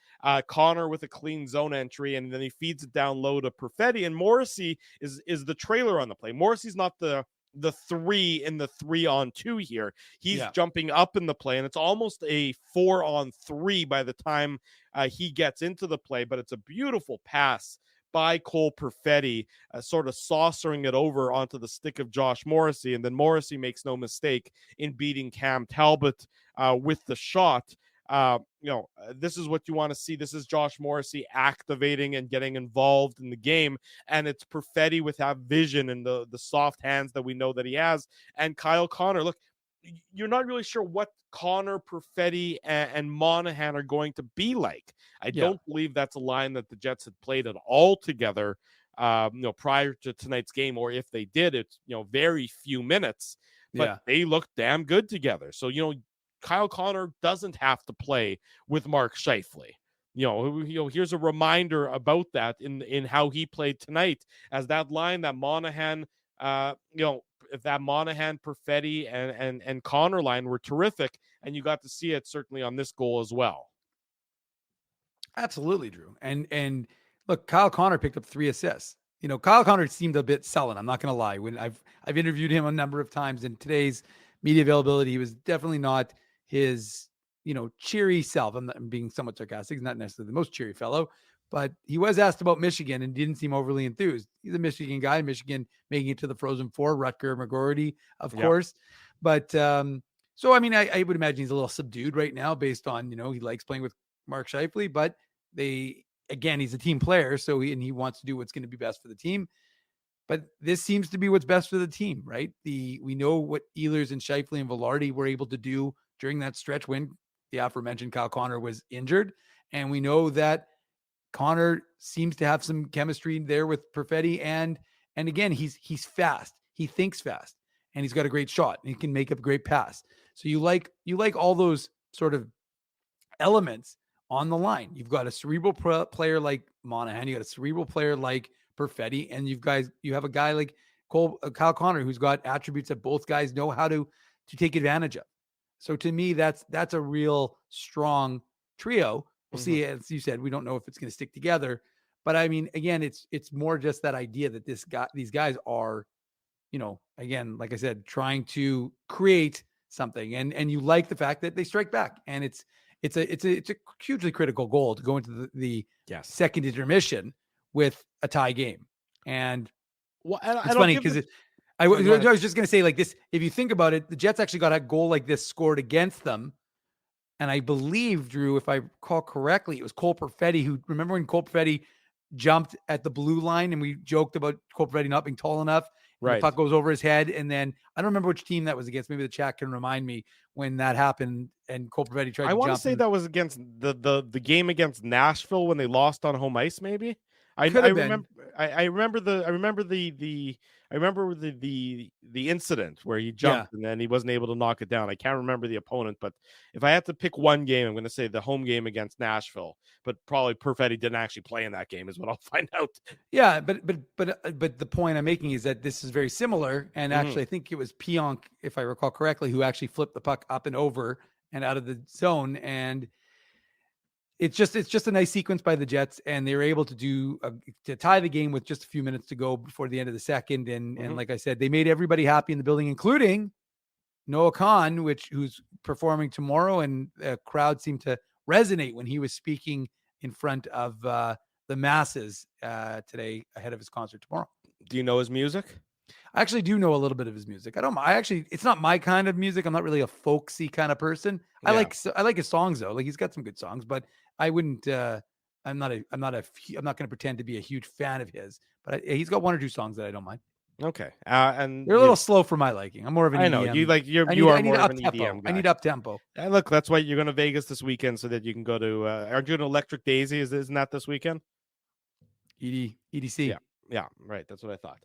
Connor with a clean zone entry, and then he feeds it down low to Perfetti, and Morrissey is the trailer on the play. Morrissey's not the 3 in the 3-on-2 here. He's jumping up in the play, and it's almost a 4-on-3 by the time he gets into the play, but it's a beautiful pass by Cole Perfetti, sort of saucering it over onto the stick of Josh Morrissey, and then Morrissey makes no mistake in beating Cam Talbot with the shot. This is what you want to see. This is Josh Morrissey activating and getting involved in the game, and it's Perfetti with that vision and the soft hands that we know that he has. And Kyle Connor, look, you're not really sure what Connor, Perfetti, and Monahan are going to be like. I don't believe that's a line that the Jets had played at all together, prior to tonight's game, or if they did, it's very few minutes, but they looked damn good together. So Kyle Connor doesn't have to play with Mark Scheifele. Here's a reminder about that in how he played tonight, as that line that Monahan, if that Monahan, Perfetti, and Connor line were terrific, and you got to see it certainly on this goal as well. Absolutely, Drew. And look, Kyle Connor picked up 3 assists. Kyle Connor seemed a bit sullen. I'm not going to lie. When I've interviewed him a number of times in today's media availability, he was definitely not his, cheery self. I'm being somewhat sarcastic. He's not necessarily the most cheery fellow, but he was asked about Michigan and didn't seem overly enthused. He's a Michigan guy. Michigan making it to the Frozen Four. Rutger McGroarty, of course. But so I mean, I would imagine he's a little subdued right now, based on he likes playing with Mark Scheifele, but he's a team player, so he wants to do what's going to be best for the team. But this seems to be what's best for the team, right? We know what Ehlers and Scheifele and Velarde were able to do during that stretch when the aforementioned Kyle Connor was injured. And we know that Connor seems to have some chemistry there with Perfetti. And again, he's fast. He thinks fast, and he's got a great shot, and he can make a great pass. So you like all those sort of elements on the line. You've got a cerebral player like Monahan. You got a cerebral player like Perfetti, and you have a guy like Kyle Connor, who's got attributes that both guys know how to take advantage of. So to me, that's a real strong trio. We'll see. As you said, we don't know if it's going to stick together, but I mean, again, it's more just that idea that these guys are, again, like I said, trying to create something, and you like the fact that they strike back, and it's a hugely critical goal to go into the second intermission with a tie game. And it's funny because I was just going to say, like this, if you think about it, the Jets actually got a goal like this scored against them. And I believe, Drew, if I recall correctly, it was Cole Perfetti remember when Cole Perfetti jumped at the blue line and we joked about Cole Perfetti not being tall enough. Right. The puck goes over his head. And then I don't remember which team that was against. Maybe the chat can remind me when that happened and Cole Perfetti tried to jump. I want to say that was against the game against Nashville when they lost on home ice, maybe. I remember the I remember the incident where he jumped and then he wasn't able to knock it down. I can't remember the opponent, but if I had to pick one game, I'm going to say the home game against Nashville. But probably Perfetti didn't actually play in that game, is what I'll find out. Yeah, but the point I'm making is that this is very similar, and actually I think it was Pionk, if I recall correctly, who actually flipped the puck up and over and out of the zone, and it's just a nice sequence by the Jets, and they were able to tie the game with just a few minutes to go before the end of the second. And like I said, they made everybody happy in the building, including Noah Khan, who's performing tomorrow, and the crowd seemed to resonate when he was speaking in front of the masses today ahead of his concert tomorrow. Do you know his music? I actually do know a little bit of his music. It's not my kind of music. I'm not really a folksy kind of person. I like his songs though. Like, he's got some good songs, but I wouldn't, I'm not going to pretend to be a huge fan of his, but he's got one or two songs that I don't mind. Okay. And they're a little slow for my liking. I'm more of an EDM. I know you are more of an EDM guy. I need up tempo. Look, that's why you're going to Vegas this weekend so that you can go to, aren't you an Electric Daisy? Isn't that this weekend? EDC. Yeah, right. That's what I thought.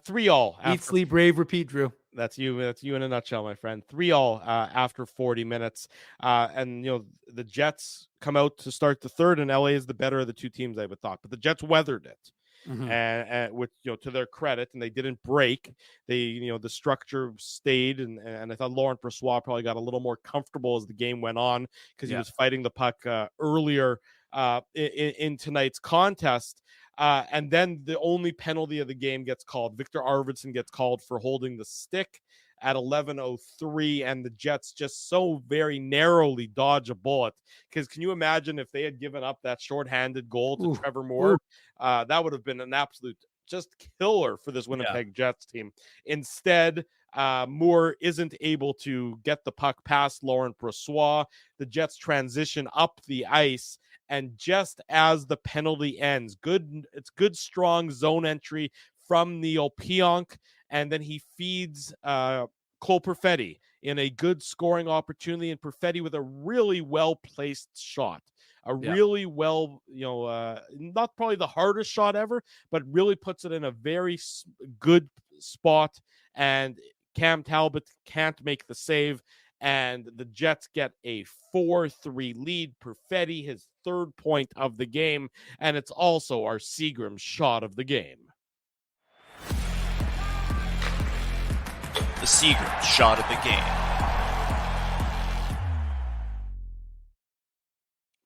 3-3. Eat, sleep, rave, repeat, Drew. That's you in a nutshell, my friend. 3-3 after 40 minutes. And the Jets come out to start the third, and LA is the better of the two teams, I would thought. But the Jets weathered it. And with to their credit, and they didn't break. They the structure stayed, and I thought Laurent Brossoit probably got a little more comfortable as the game went on, because he was fighting the puck earlier in tonight's contest. And then the only penalty of the game gets called. Victor Arvidsson gets called for holding the stick at 11:03, and the Jets just so very narrowly dodge a bullet. Because can you imagine if they had given up that shorthanded goal to Trevor Moore? That would have been an absolute just killer for this Winnipeg Jets team. Instead, Moore isn't able to get the puck past Laurent Brossoit. The Jets transition up the ice, and just as the penalty ends, it's good strong zone entry from Neil Pionk, and then he feeds Cole Perfetti in a good scoring opportunity, and Perfetti with a really well-placed shot. Really well, not probably the hardest shot ever, but really puts it in a very good spot, and Cam Talbot can't make the save, and the Jets get a 4-3 lead. Perfetti, his third point of the game, and it's also our Seagram shot of the game. The Seagram shot of the game.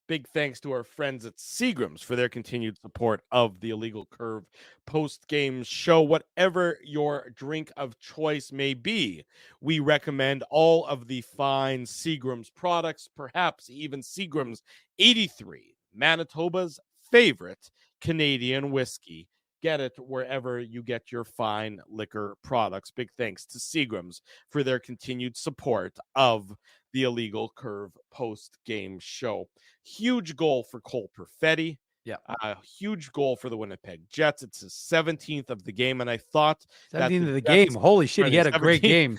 Big thanks to our friends at Seagram's for their continued support of the Illegal Curve post-game show. Whatever your drink of choice may be, we recommend all of the fine Seagram's products, perhaps even Seagram's 83, Manitoba's favorite Canadian whiskey. Get it wherever you get your fine liquor products. Big thanks to Seagram's for their continued support of the Illegal Curve post-game show. Huge goal for Cole Perfetti. Yeah. A huge goal for the Winnipeg Jets. It's his 17th of the game, and I thought 17th of the game. Holy shit, he had a great game.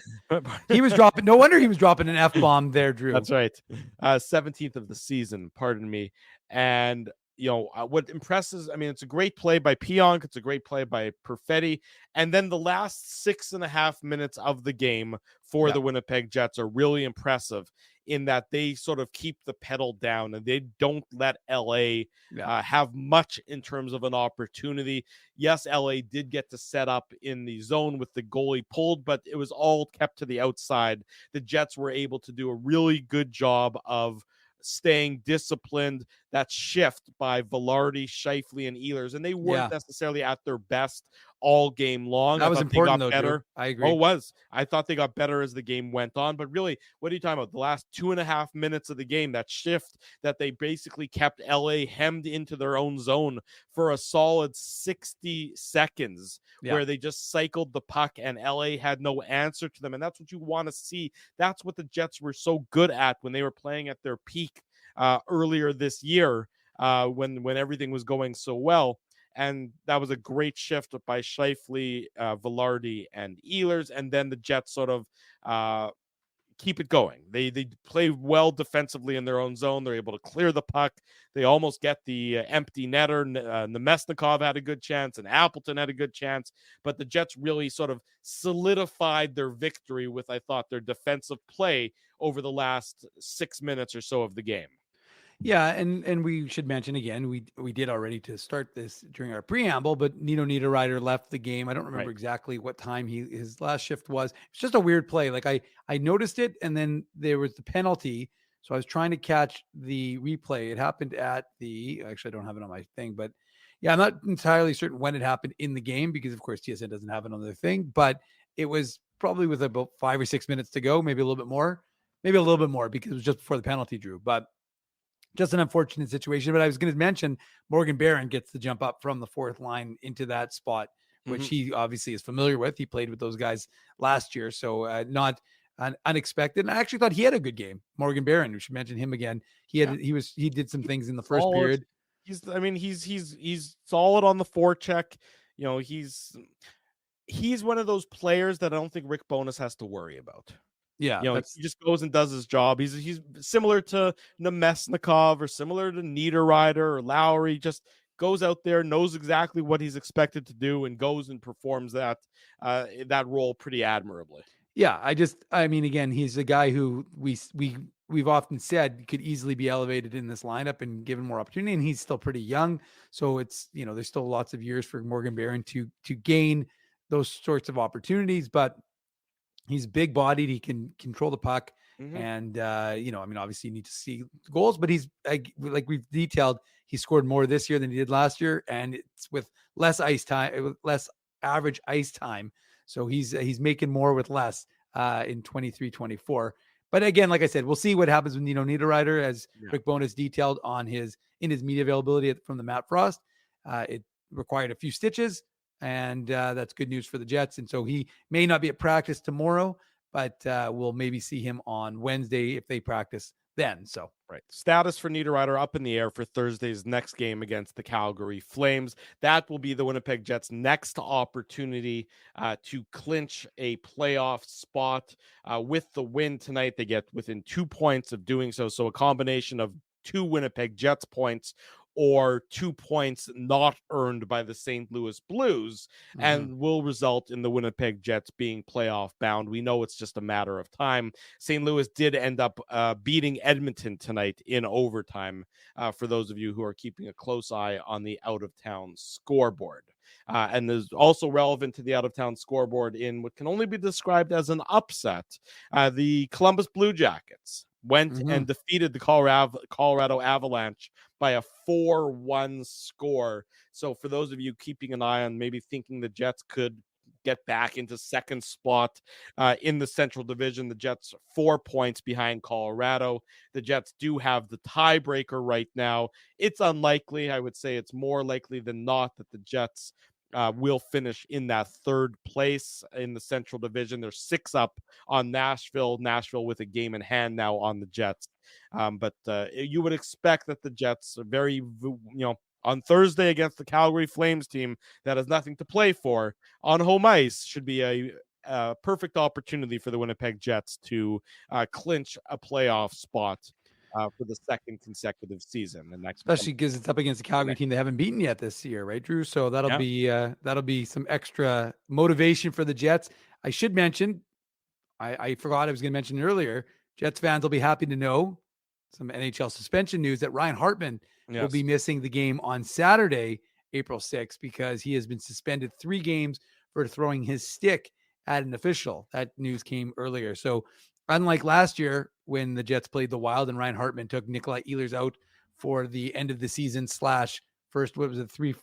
He was dropping. No wonder he was dropping an F-bomb there, Drew. That's right. 17th of the season, pardon me. And what impresses, it's a great play by Pionk. It's a great play by Perfetti. And then the last 6.5 minutes of the game for the Winnipeg Jets are really impressive in that they sort of keep the pedal down and they don't let LA have much in terms of an opportunity. Yes, LA did get to set up in the zone with the goalie pulled, but it was all kept to the outside. The Jets were able to do a really good job of staying disciplined. That shift by Velarde, Scheifele, and Ehlers, and they weren't necessarily at their best all game long. That was important, though, better. Drew. I agree. Oh, it was. I thought they got better as the game went on, but really, what are you talking about? The last 2.5 minutes of the game, that shift that they basically kept LA hemmed into their own zone for a solid 60 seconds, where they just cycled the puck and LA had no answer to them, and that's what you want to see. That's what the Jets were so good at when they were playing at their peak earlier this year, when everything was going so well. And that was a great shift by Scheifele, Velarde, and Ehlers. And then the Jets sort of keep it going. They play well defensively in their own zone. They're able to clear the puck. They almost get the empty netter. Nemesnikov had a good chance, and Appleton had a good chance. But the Jets really sort of solidified their victory with, I thought, their defensive play over the last 6 minutes or so of the game. Yeah, and we should mention again, we did already to start this during our preamble, but Nino Niederreiter left the game. I don't remember exactly what time his last shift was. It's just a weird play. Like I noticed it, and then there was the penalty. So I was trying to catch the replay. It happened at actually I don't have it on my thing, but yeah, I'm not entirely certain when it happened in the game because of course TSN doesn't have it on their thing, but it was probably with about 5 or 6 minutes to go, maybe a little bit more because it was just before the penalty drew. But just an unfortunate situation. But I was going to mention Morgan Barron gets the jump up from the fourth line into that spot, which he obviously is familiar with. He played with those guys last year. So not unexpected. And I actually thought he had a good game. Morgan Barron, we should mention him again. He did some things in the first period. He's solid on the forecheck. He's one of those players that I don't think Rick Bowness has to worry about. Yeah, he just goes and does his job. He's similar to Nemesnikov or similar to Niederreiter or Lowry. Just goes out there, knows exactly what he's expected to do, and goes and performs that role pretty admirably. Yeah, again, he's a guy who we've often said could easily be elevated in this lineup and given more opportunity, and he's still pretty young. So it's there's still lots of years for Morgan Barron to gain those sorts of opportunities, but he's big bodied. He can control the puck. And, obviously you need to see goals, but he's like we've detailed, he scored more this year than he did last year. And it's with less ice time, less average ice time. So he's making more with less in 23-24. But again, like I said, we'll see what happens with Nino Niederreiter as Rick Bowness detailed in his media availability from the Matt Frost. It required a few stitches. And that's good news for the Jets. And so he may not be at practice tomorrow, but we'll maybe see him on Wednesday if they practice then. So status for Niederreiter up in the air for Thursday's next game against the Calgary Flames. That will be the Winnipeg Jets' next opportunity to clinch a playoff spot. With the win tonight, they get within 2 points of doing so. So a combination of 2 Winnipeg Jets points or 2 points not earned by the St. Louis Blues, and will result in the Winnipeg Jets being playoff bound. We know it's just a matter of time. St. Louis did end up beating Edmonton tonight in overtime, for those of you who are keeping a close eye on the out-of-town scoreboard. And there's also relevant to the out-of-town scoreboard in what can only be described as an upset. The Columbus Blue Jackets went and defeated the Colorado Avalanche by a 4-1 score. So for those of you keeping an eye on maybe thinking the Jets could get back into second spot in the Central Division, the Jets 4 points behind Colorado. The Jets do have the tiebreaker right now. It's unlikely. I would say it's more likely than not that the Jets will finish in that third place in the Central Division. They're 6 up on Nashville with a game in hand now on the Jets. But you would expect that the Jets are on Thursday against the Calgary Flames team that has nothing to play for on home ice should be a perfect opportunity for the Winnipeg Jets to clinch a playoff spot for the second consecutive season. And especially because it's up against a Calgary team they haven't beaten yet this year, right, Drew? So that'll be some extra motivation for the Jets. I should mention, I forgot I was going to mention earlier, Jets fans will be happy to know some NHL suspension news that Ryan Hartman will be missing the game on Saturday, April 6th, because he has been suspended 3 games for throwing his stick at an official. That news came earlier. So unlike last year when the Jets played the Wild and Ryan Hartman took Nikolai Ehlers out for the end of the season / first, what was it, 3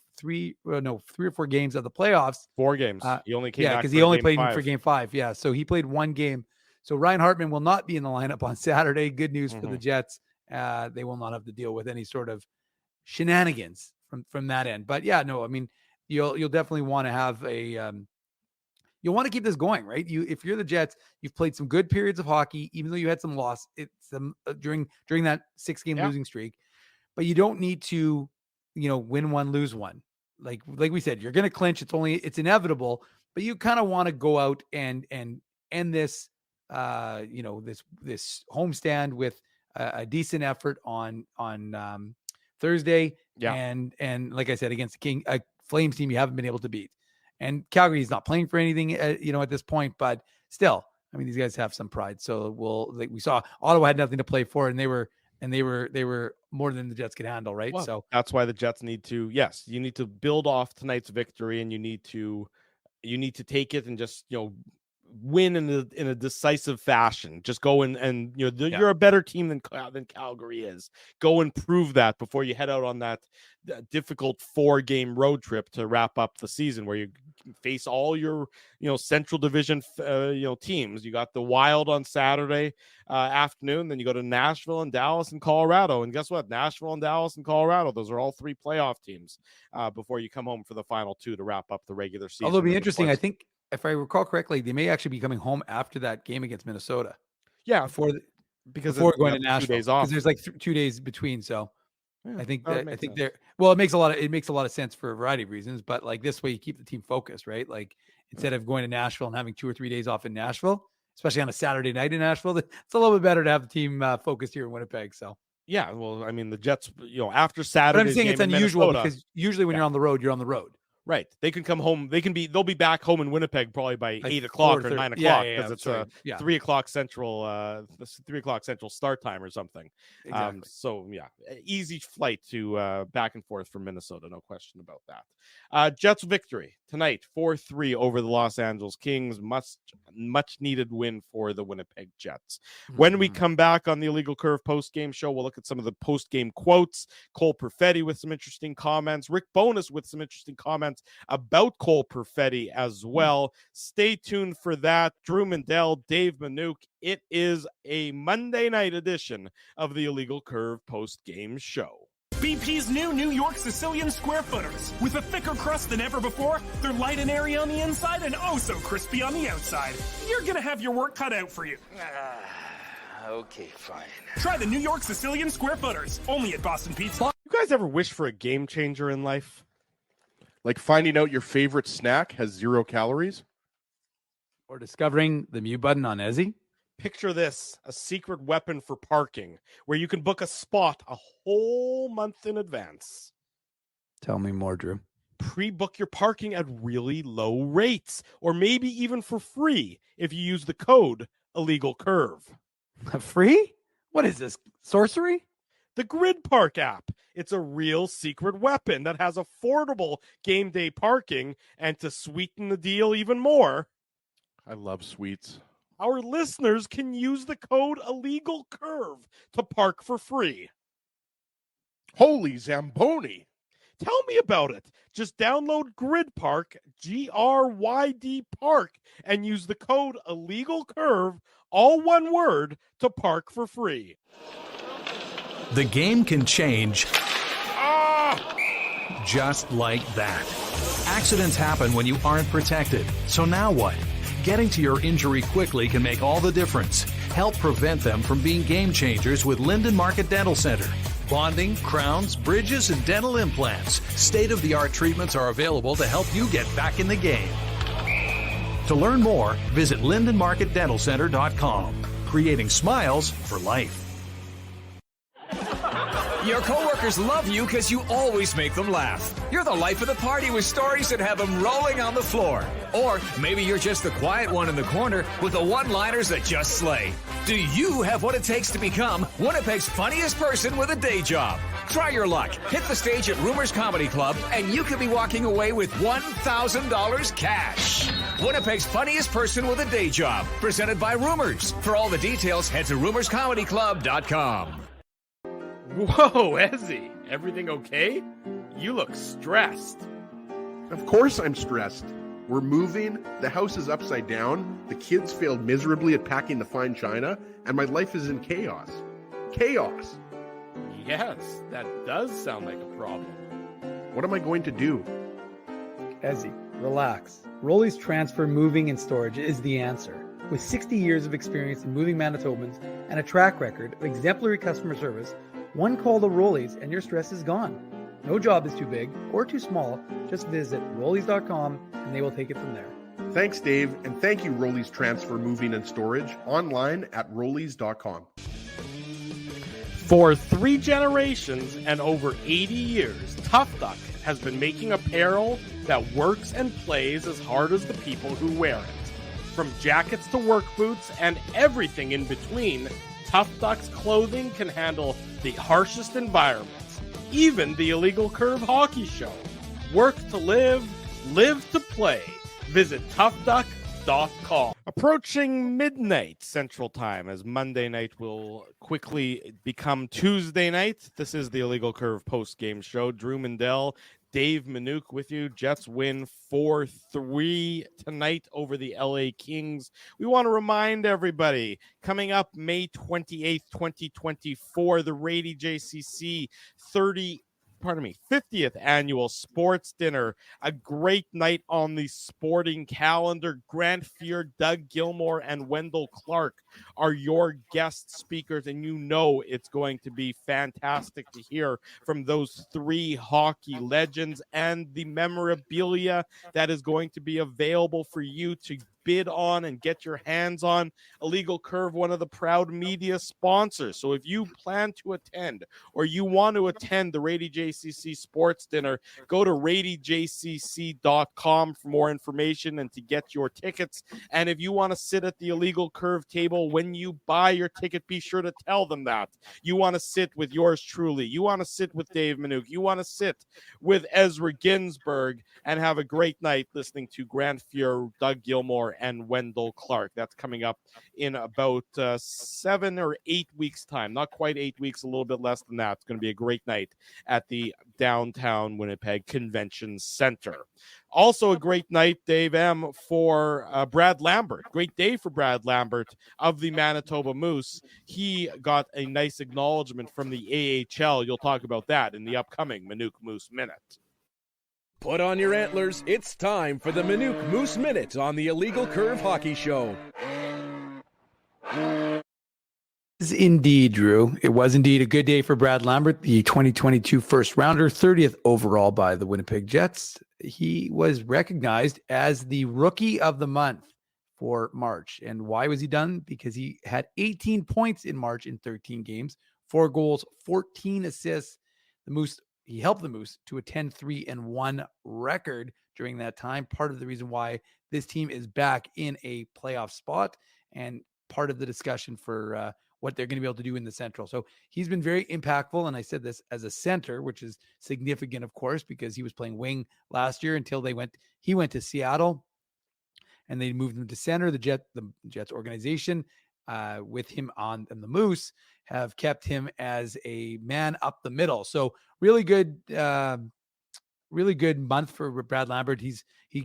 or 4 games of the playoffs. 4 games. He only came back because he only played for game 5. Yeah, so he played 1 game. So Ryan Hartman will not be in the lineup on Saturday. Good news for the Jets. They will not have to deal with any sort of shenanigans from that end. But yeah, no, I mean, you'll definitely want to have you'll want to keep this going, right? If you're the Jets, you've played some good periods of hockey, even though you had some loss during that 6-game losing streak. But you don't need to, win one, lose one. Like we said, you're going to clinch. It's inevitable, but you kind of want to go out and end this this homestand with a decent effort on Thursday. Yeah. And like I said, against the Flames team you haven't been able to beat. And Calgary's not playing for anything, at this point, but still, I mean, these guys have some pride. So we saw Ottawa had nothing to play for, and they were more than the Jets could handle, right? Well, so that's why the Jets need to, you need to build off tonight's victory, and you need to take it and just, win in a decisive fashion. Just go and you're a better team than Calgary is. Go and prove that before you head out on that difficult 4-game road trip to wrap up the season, where you face all your Central Division teams. You got the Wild on Saturday afternoon, then you go to Nashville and Dallas and Colorado, and guess what? Nashville and Dallas and Colorado, those are all 3 playoff teams before you come home for the final 2 to wrap up the regular season. Although it'll be interesting, I think if I recall correctly, they may actually be coming home after that game against Minnesota. Yeah, before going to Nashville, because there's like 2 days between. So yeah, I think it makes a lot of sense for a variety of reasons. But like this way, you keep the team focused, right? Like instead of going to Nashville and having 2 or 3 days off in Nashville, especially on a Saturday night in Nashville, it's a little bit better to have the team focused here in Winnipeg. So yeah, well, I mean, the Jets, after Saturday, I'm saying it's unusual because usually when you're on the road, you're on the road. Right. They can come home. They'll be back home in Winnipeg probably by 8 o'clock or 9 o'clock because it's a 3 o'clock Central, 3 o'clock Central start time or something. Exactly. So yeah, easy flight to back and forth from Minnesota. No question about that. Jets victory tonight, 4-3 over the Los Angeles Kings. Much needed win for the Winnipeg Jets. When we come back on the Illegal Curve post-game show, we'll look at some of the post-game quotes. Cole Perfetti with some interesting comments. Rick Bowness with some interesting comments about Cole Perfetti as well. Stay tuned for that. Drew Mandel, Dave Manouk. It is a Monday night edition of the Illegal Curve post-game show. BP's new New York Sicilian Square Footers. With a thicker crust than ever before, they're light and airy on the inside and oh so crispy on the outside. You're gonna have your work cut out for you. Okay, fine. Try the New York Sicilian Square Footers, only at Boston Pizza. You guys ever wish for a game changer in life? Like finding out your favorite snack has 0 calories? Or discovering the mute button on Ezzy? Picture this, a secret weapon for parking, where you can book a spot a whole month in advance. Tell me more, Drew. Pre-book your parking at really low rates, or maybe even for free if you use the code Illegal Curve. Free? What is this, sorcery? The Grid Park app. It's a real secret weapon that has affordable game day parking, and to sweeten the deal even more, I love sweets. Our listeners can use the code Illegal Curve to park for free. Holy Zamboni. Tell me about it. Just download Grid Park, GRYD Park, and use the code Illegal Curve, all one word, to park for free. The game can change just like that. Accidents happen when you aren't protected. So now what? Getting to your injury quickly can make all the difference. Help prevent them from being game changers with Linden Market Dental Center. Bonding, crowns, bridges, and dental implants. State-of-the-art treatments are available to help you get back in the game. To learn more, visit lindenmarketdentalcenter.com. Creating smiles for life. Your coworkers love you because you always make them laugh. You're the life of the party with stories that have them rolling on the floor. Or maybe you're just the quiet one in the corner with the one-liners that just slay. Do you have what it takes to become Winnipeg's funniest person with a day job? Try your luck. Hit the stage at Rumors Comedy Club, and you could be walking away with $1,000 cash. Winnipeg's funniest person with a day job. Presented by Rumors. For all the details, head to rumorscomedyclub.com. Whoa, Ezzy, everything okay? You look stressed. Of course I'm stressed. We're moving, the house is upside down, the kids failed miserably at packing the fine china, and my life is in chaos. Chaos! Yes, that does sound like a problem. What am I going to do? Ezzy, relax. Rolly's Transfer Moving and Storage is the answer. With 60 years of experience in moving Manitobans and a track record of exemplary customer service, one call to Rollies and your stress is gone. No job is too big or too small. Just visit rollies.com and they will take it from there. Thanks, Dave, and thank you, Rollies Transfer Moving and Storage, online at rollies.com. For 3 generations and over 80 years, Tough Duck has been making apparel that works and plays as hard as the people who wear it. From jackets to work boots and everything in between, Tough Duck's clothing can handle the harshest environments, even the illegal curve hockey show. Work to live, live to play. Visit toughduck.com. Approaching midnight Central Time, as Monday night will quickly become Tuesday night. This is the Illegal Curve post-game show. Drew Mandel, Dave Manouk with you. Jets win 4-3 tonight over the LA Kings. We want to remind everybody, coming up May 28th, 2024, the Rady JCC 50th annual sports dinner. A great night on the sporting calendar. Grant Fuhr, Doug Gilmore, and Wendell Clark are your guest speakers, and you know it's going to be fantastic to hear from those 3 hockey legends and the memorabilia that is going to be available for you to bid on and get your hands on. Illegal Curve, one of the proud media sponsors. So if you plan to attend or you want to attend the Rady JCC Sports Dinner, go to radyjcc.com for more information and to get your tickets. And if you want to sit at the Illegal Curve table when you buy your ticket, be sure to tell them that. You want to sit with yours truly. You want to sit with Dave Manouk. You want to sit with Ezra Ginsburg and have a great night listening to Grant Fuhr, Doug Gilmore, and Wendell Clark. That's coming up in about 7 or 8 weeks' time. Not quite 8 weeks, a little bit less than that. It's going to be a great night at the downtown Winnipeg Convention Center. Also a great night, Dave M., for Brad Lambert. Great day for Brad Lambert of the Manitoba Moose. He got a nice acknowledgement from the AHL. You'll talk about that in the upcoming Manouk Moose Minute. Put on your antlers. It's time for the Manouk Moose Minute on the Illegal Curve Hockey Show. Indeed, Drew. It was indeed a good day for Brad Lambert, the 2022 first rounder, 30th overall by the Winnipeg Jets. He was recognized as the Rookie of the Month for March. And why was he done? Because he had 18 points in March in 13 games, 4 goals, 14 assists. He helped the Moose to a 10-3-1 record during that time. Part of the reason why this team is back in a playoff spot and part of the discussion for what they're going to be able to do in the Central. So he's been very impactful. And I said this as a center, which is significant, of course, because he was playing wing last year until he went to Seattle and they moved him to center. The Jets organization with him on and the Moose have kept him as a man up the middle. So really good month for Brad Lambert. He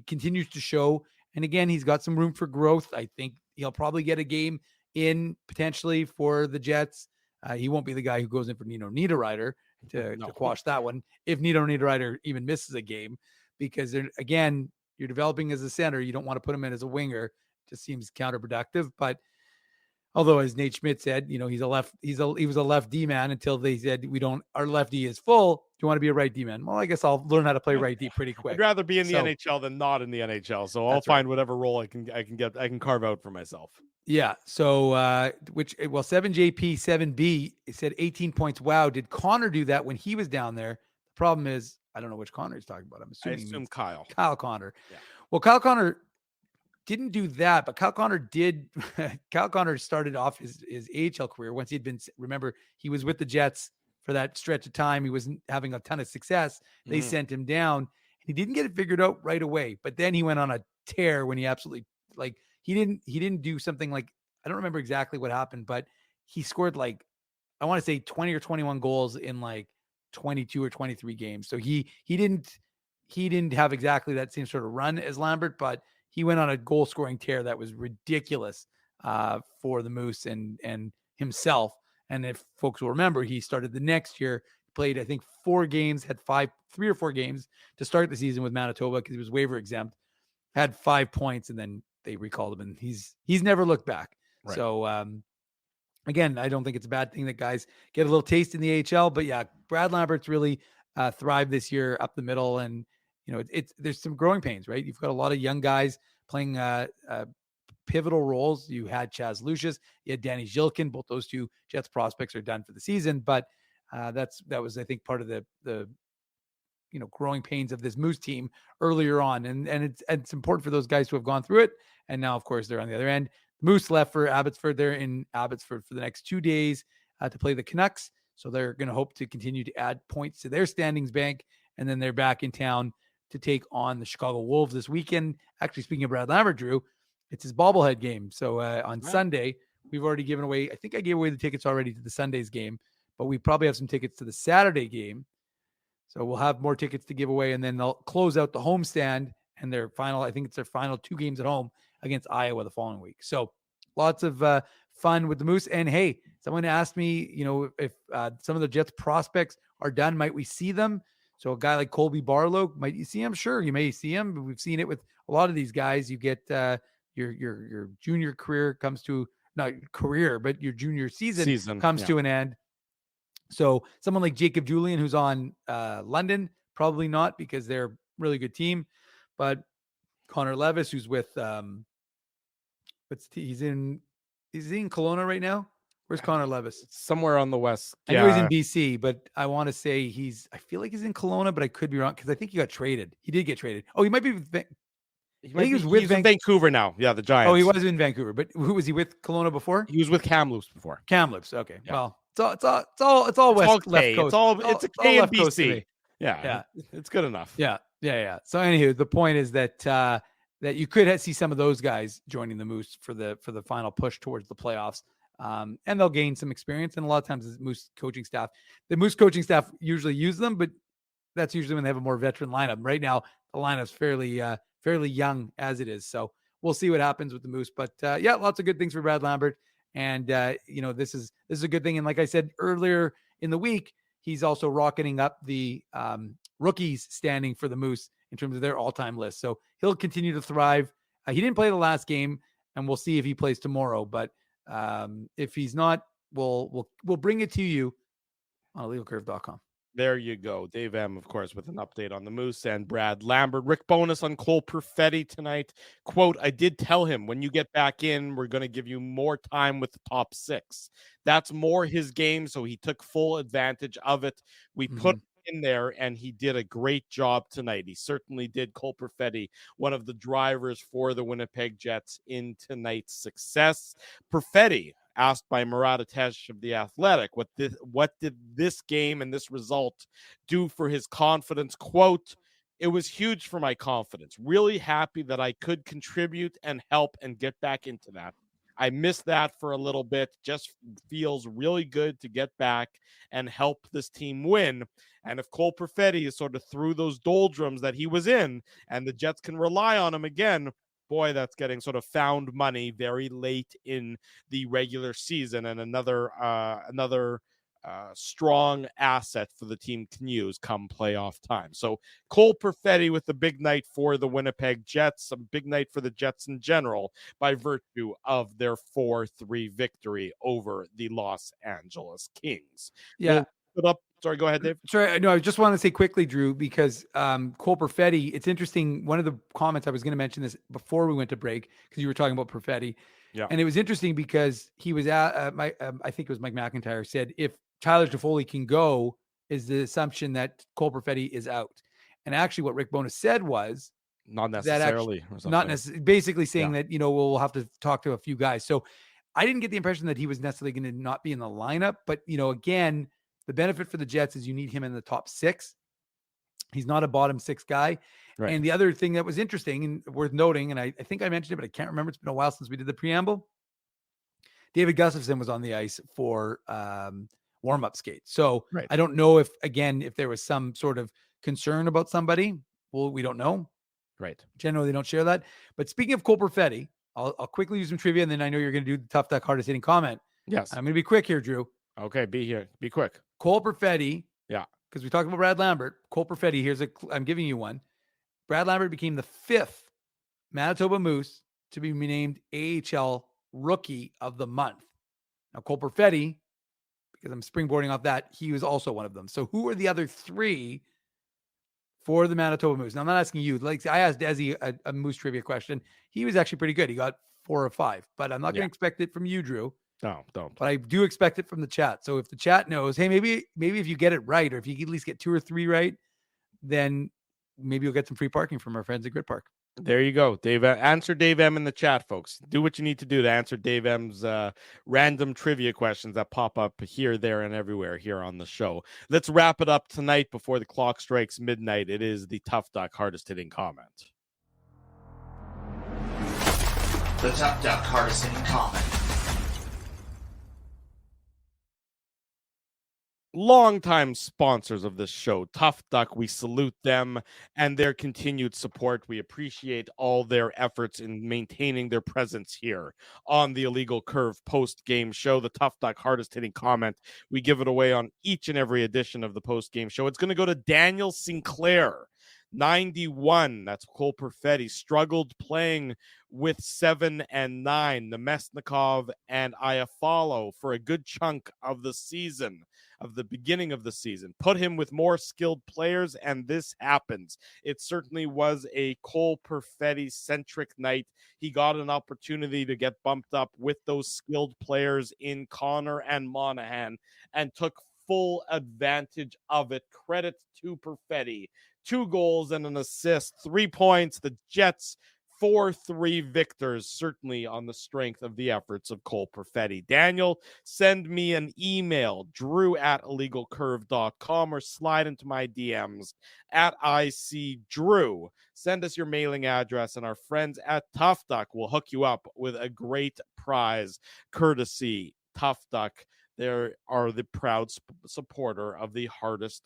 continues to show, and again, he's got some room for growth. I think he'll probably get a game in potentially for the Jets. He won't be the guy who goes in for Nino Niederreiter to quash that one. If Nino Niederreiter even misses a game, because again, you're developing as a center. You don't want to put him in as a winger. It just seems counterproductive, but although, as Nate Schmidt said, he was a left D man until they said our left D is full. Do you want to be a right D man? Well, I guess I'll learn how to play right D pretty quick. I'd rather be in the NHL than not in the NHL. So I'll find whatever role I can carve out for myself. Yeah. So, 7JP, 7B, it said 18 points. Wow. Did Connor do that when he was down there? The problem is, I don't know which Connor he's talking about. I assume Kyle. Kyle Connor. Yeah. Well, Kyle Connor didn't do that, but Kyle Connor did. Kyle Connor started off his AHL career once remember, he was with the Jets for that stretch of time. He wasn't having a ton of success. They sent him down. He didn't get it figured out right away, but then he went on a tear when he absolutely, he didn't do something like, I don't remember exactly what happened, but he scored I want to say 20 or 21 goals in 22 or 23 games. So he didn't have exactly that same sort of run as Lambert, but he went on a goal scoring tear that was ridiculous for the Moose and himself. And if folks will remember, he started the next year, played, I think, 4 games, had 3 or 4 games to start the season with Manitoba because he was waiver exempt, had 5 points, and then they recalled him, and he's never looked back. Right. So, again, I don't think it's a bad thing that guys get a little taste in the AHL, but yeah, Brad Lambert's really thrived this year up the middle, and there's some growing pains, right? You've got a lot of young guys playing pivotal roles. You had Chaz Lucius, you had Danny Zhilkin. Both those two Jets prospects are done for the season, but that was, I think, part of the growing pains of this Moose team earlier on. And it's important for those guys to have gone through it. And now, of course, they're on the other end. Moose left for Abbotsford. They're in Abbotsford for the next 2 days to play the Canucks. So they're going to hope to continue to add points to their standings bank. And then they're back in town to take on the Chicago Wolves this weekend. Actually, speaking of Brad Lambert, Drew, it's his bobblehead game. So on Sunday, we've already given away, I think I gave away the tickets already to the Sunday's game, but we probably have some tickets to the Saturday game. So we'll have more tickets to give away, and then they'll close out the homestand and their final, I think it's their final 2 games at home against Iowa the following week. So lots of fun with the Moose. And hey, someone asked me, if some of the Jets prospects are done, might we see them? So a guy like Colby Barlow, might you see him? Sure, you may see him. We've seen it with a lot of these guys. You get your junior career comes to, not career, but your junior season comes to an end. So someone like Jacob Julian, who's on London, probably not, because they're a really good team. But Connor Levis, who's with he's in Kelowna right now. Where's Connor Levis? Somewhere on the west. I know he's in BC, but I want to say I feel like he's in Kelowna, but I could be wrong because I think he got traded. He did get traded. Oh, he might be. He's in Vancouver now. Yeah, the Giants. Oh, he was in Vancouver, but who was he with? Kelowna before? He was with Kamloops before. Kamloops. Okay. Yeah. Well, it's all left coast. It's a K and BC. Yeah. It's good enough. Yeah. So anywho, the point is that that you could see some of those guys joining the Moose for the final push towards the playoffs. And they'll gain some experience. And a lot of times the Moose coaching staff usually use them, but that's usually when they have a more veteran lineup. Right now, the lineup's fairly young as it is. So we'll see what happens with the Moose. But lots of good things for Brad Lambert. And this is a good thing. And like I said earlier in the week, he's also rocketing up the rookies standing for the Moose in terms of their all-time list. So he'll continue to thrive. He didn't play the last game, and we'll see if he plays tomorrow. But if he's not, we'll bring it to you on illegalcurve.com. There you go. Dave M., of course, with an update on the Moose and Brad Lambert. Rick Bonus on Cole Perfetti tonight. Quote, I did tell him, when you get back in, we're going to give you more time with the top 6. That's more his game, so he took full advantage of it. We put him in there, and he did a great job tonight. He certainly did. Cole Perfetti, one of the drivers for the Winnipeg Jets in tonight's success. Perfetti, asked by Murat Atesh of The Athletic, what did this game and this result do for his confidence? Quote, it was huge for my confidence. Really happy that I could contribute and help and get back into that. I missed that for a little bit. Just feels really good to get back and help this team win. And if Cole Perfetti is sort of through those doldrums that he was in, and the Jets can rely on him again, boy, that's getting sort of found money very late in the regular season, and another strong asset for the team can use come playoff time. So Cole Perfetti with the big night for the Winnipeg Jets, a big night for the Jets in general by virtue of their 4-3 victory over the Los Angeles Kings. Yeah. Sorry, go ahead, Dave. Sorry, no, I just want to say quickly, Drew, because Cole Perfetti, it's interesting. One of the comments, I was going to mention this before we went to break, because you were talking about Perfetti. Yeah. And it was interesting because he was at, I think it was Mike McIntyre said, if Tyler Toffoli can go, is the assumption that Cole Perfetti is out. And actually what Rick Bonus said was, not necessarily. Not necessarily, basically saying that, we'll have to talk to a few guys. So I didn't get the impression that he was necessarily going to not be in the lineup. But, again, the benefit for the Jets is you need him in the top 6. He's not a bottom 6 guy. Right. And the other thing that was interesting and worth noting, and I think I mentioned it, but I can't remember. It's been a while since we did the preamble. David Gustafson was on the ice for warm-up skates. So I don't know if there was some sort of concern about somebody. Well, we don't know. Right. Generally, they don't share that. But speaking of Cole Perfetti, I'll quickly use some trivia, and then I know you're going to do the Tough Duck hardest hitting comment. Yes. I'm going to be quick here, Drew. Okay, be quick. Cole Perfetti. Yeah. Because we talked about Brad Lambert. Cole Perfetti, I'm giving you one. Brad Lambert became the 5th Manitoba Moose to be named AHL Rookie of the Month. Now, Cole Perfetti, because I'm springboarding off that, he was also one of them. So who are the other 3 for the Manitoba Moose. Now, I'm not asking you. Like I asked Desi a Moose trivia question. He was actually pretty good. He got 4 or 5, but I'm not going to expect it from you, Drew. No, don't. But I do expect it from the chat. So if the chat knows, hey, maybe if you get it right, or if you at least get 2 or 3 right, then maybe you'll get some free parking from our friends at Grid Park. There you go. Dave, answer Dave M in the chat, folks. Do what you need to do to answer Dave M's random trivia questions that pop up here, there, and everywhere here on the show. Let's wrap it up tonight before the clock strikes midnight. It is the Tough Duck hardest hitting comment. The Tough Duck hardest hitting comment. Longtime sponsors of this show, Tough Duck, we salute them and their continued support. We appreciate all their efforts in maintaining their presence here on the Illegal Curve post-game show. The Tough Duck hardest hitting comment, we give it away on each and every edition of the post-game show. It's going to go to Daniel Sinclair. 91, that's Cole Perfetti, struggled playing with 7 and 9, the Mesnikov and Iafallo for a good chunk of the season, of the beginning of the season. Put him with more skilled players, and this happens. It certainly was a Cole Perfetti-centric night. He got an opportunity to get bumped up with those skilled players in Connor and Monahan and took full advantage of it. Credit to Perfetti. 2 goals and an assist, 3 points. The Jets 4-3 victors, certainly on the strength of the efforts of Cole Perfetti. Daniel, send me an email, drew@illegalcurve.com, or slide into my DMs at ICDrew. Send us your mailing address, and our friends at Tough Duck will hook you up with a great prize, courtesy Tough Duck. They are the proud supporter of the hardest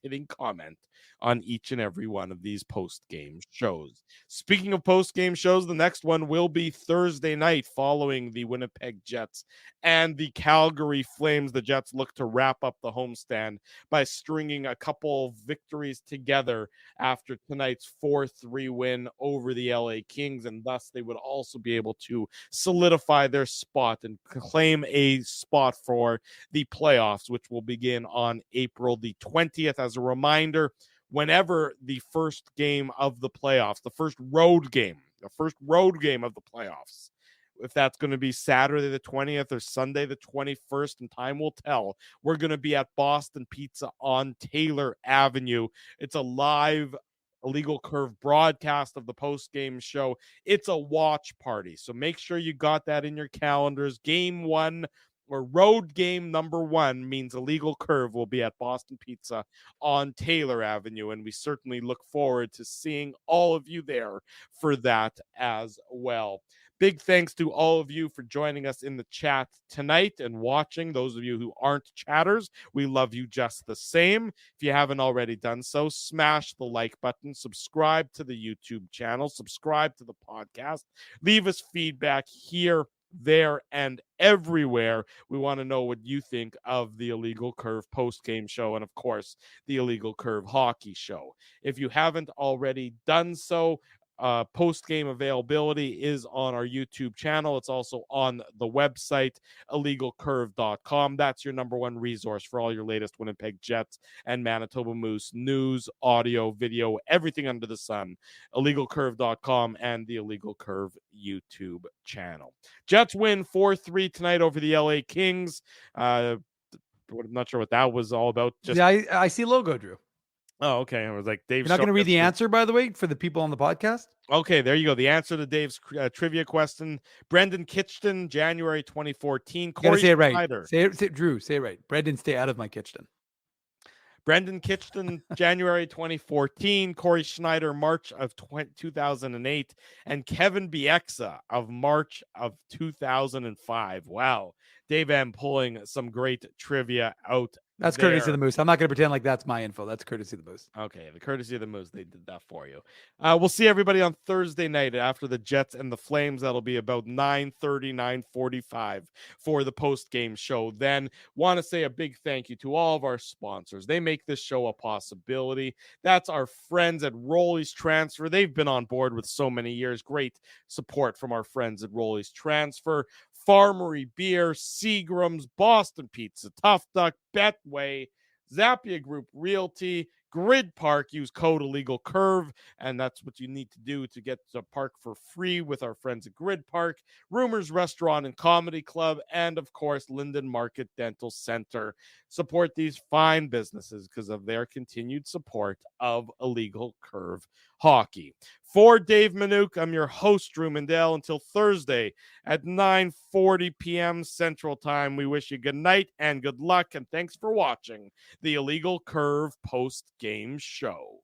hitting comment on each and every one of these post-game shows. Speaking of post-game shows, the next one will be Thursday night following the Winnipeg Jets and the Calgary Flames. The Jets look to wrap up the homestand by stringing a couple of victories together after tonight's 4-3 win over the LA Kings, and thus they would also be able to solidify their spot and claim a spot for the playoffs, which will begin on April the 20th. As a reminder, whenever the first game of the playoffs, the first road game of the playoffs, if that's going to be Saturday the 20th or Sunday the 21st, and time will tell, we're going to be at Boston Pizza on Taylor Avenue. It's a live Illegal Curve broadcast of the post-game show. It's a watch party, so make sure you got that in your calendars. Game 1, or road game number 1, means Illegal Curve will be at Boston Pizza on Taylor Avenue, and we certainly look forward to seeing all of you there for that as well. Big thanks to all of you for joining us in the chat tonight and watching. Those of you who aren't chatters, we love you just the same. If you haven't already done so, smash the like button, subscribe to the YouTube channel, subscribe to the podcast, leave us feedback here, there, and everywhere. We want to know what you think of the Illegal Curve post-game show and, of course, the Illegal Curve hockey show. If you haven't already done so, post-game availability is on our YouTube channel. It's also on the website, illegalcurve.com. That's your number one resource for all your latest Winnipeg Jets and Manitoba Moose news, audio, video, everything under the sun. Illegalcurve.com and the Illegal Curve YouTube channel. Jets win 4-3 tonight over the LA Kings. I'm not sure what that was all about. Just I see logo, Drew. Oh, okay. I was like, Dave. You're not going to read the answer, by the way, for the people on the podcast? Okay, there you go. The answer to Dave's trivia question. Brendan Kitchton, January 2014. Corey say it right. Schneider. Say it, Drew. Say it right. Brendan, stay out of my Kitchton. Brendan Kitchton, January 2014. Corey Schneider, March of 2008. And Kevin Bieksa of March of 2005. Wow. Dave M pulling some great trivia out. That's courtesy of the Moose. I'm not going to pretend like that's my info. That's courtesy of the Moose. Okay, the courtesy of the Moose. They did that for you. We'll see everybody on Thursday night after the Jets and the Flames. That'll be about 9:30, 9:45 for the post-game show. Then want to say a big thank you to all of our sponsors. They make this show a possibility. That's our friends at Rolly's Transfer. They've been on board with so many years. Great support from our friends at Rolly's Transfer. Farmery Beer, Seagram's, Boston Pizza, Tough Duck, Betway, Zappia Group Realty, Grid Park. Use code Illegal Curve, and that's what you need to do to get to park for free with our friends at Grid Park, Rumors Restaurant and Comedy Club, and of course, Linden Market Dental Center. Support these fine businesses because of their continued support of Illegal Curve Hockey. For Dave Manouk, I'm your host, Drew Mandel. Until Thursday at 9:40 p.m. Central Time, we wish you good night and good luck, and thanks for watching the Illegal Curve post-game show.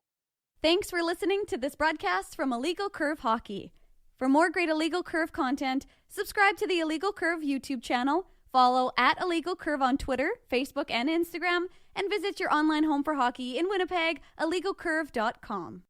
Thanks for listening to this broadcast from Illegal Curve Hockey. For more great Illegal Curve content, subscribe to the Illegal Curve YouTube channel, follow at Illegal Curve on Twitter, Facebook, and Instagram, and visit your online home for hockey in Winnipeg, illegalcurve.com.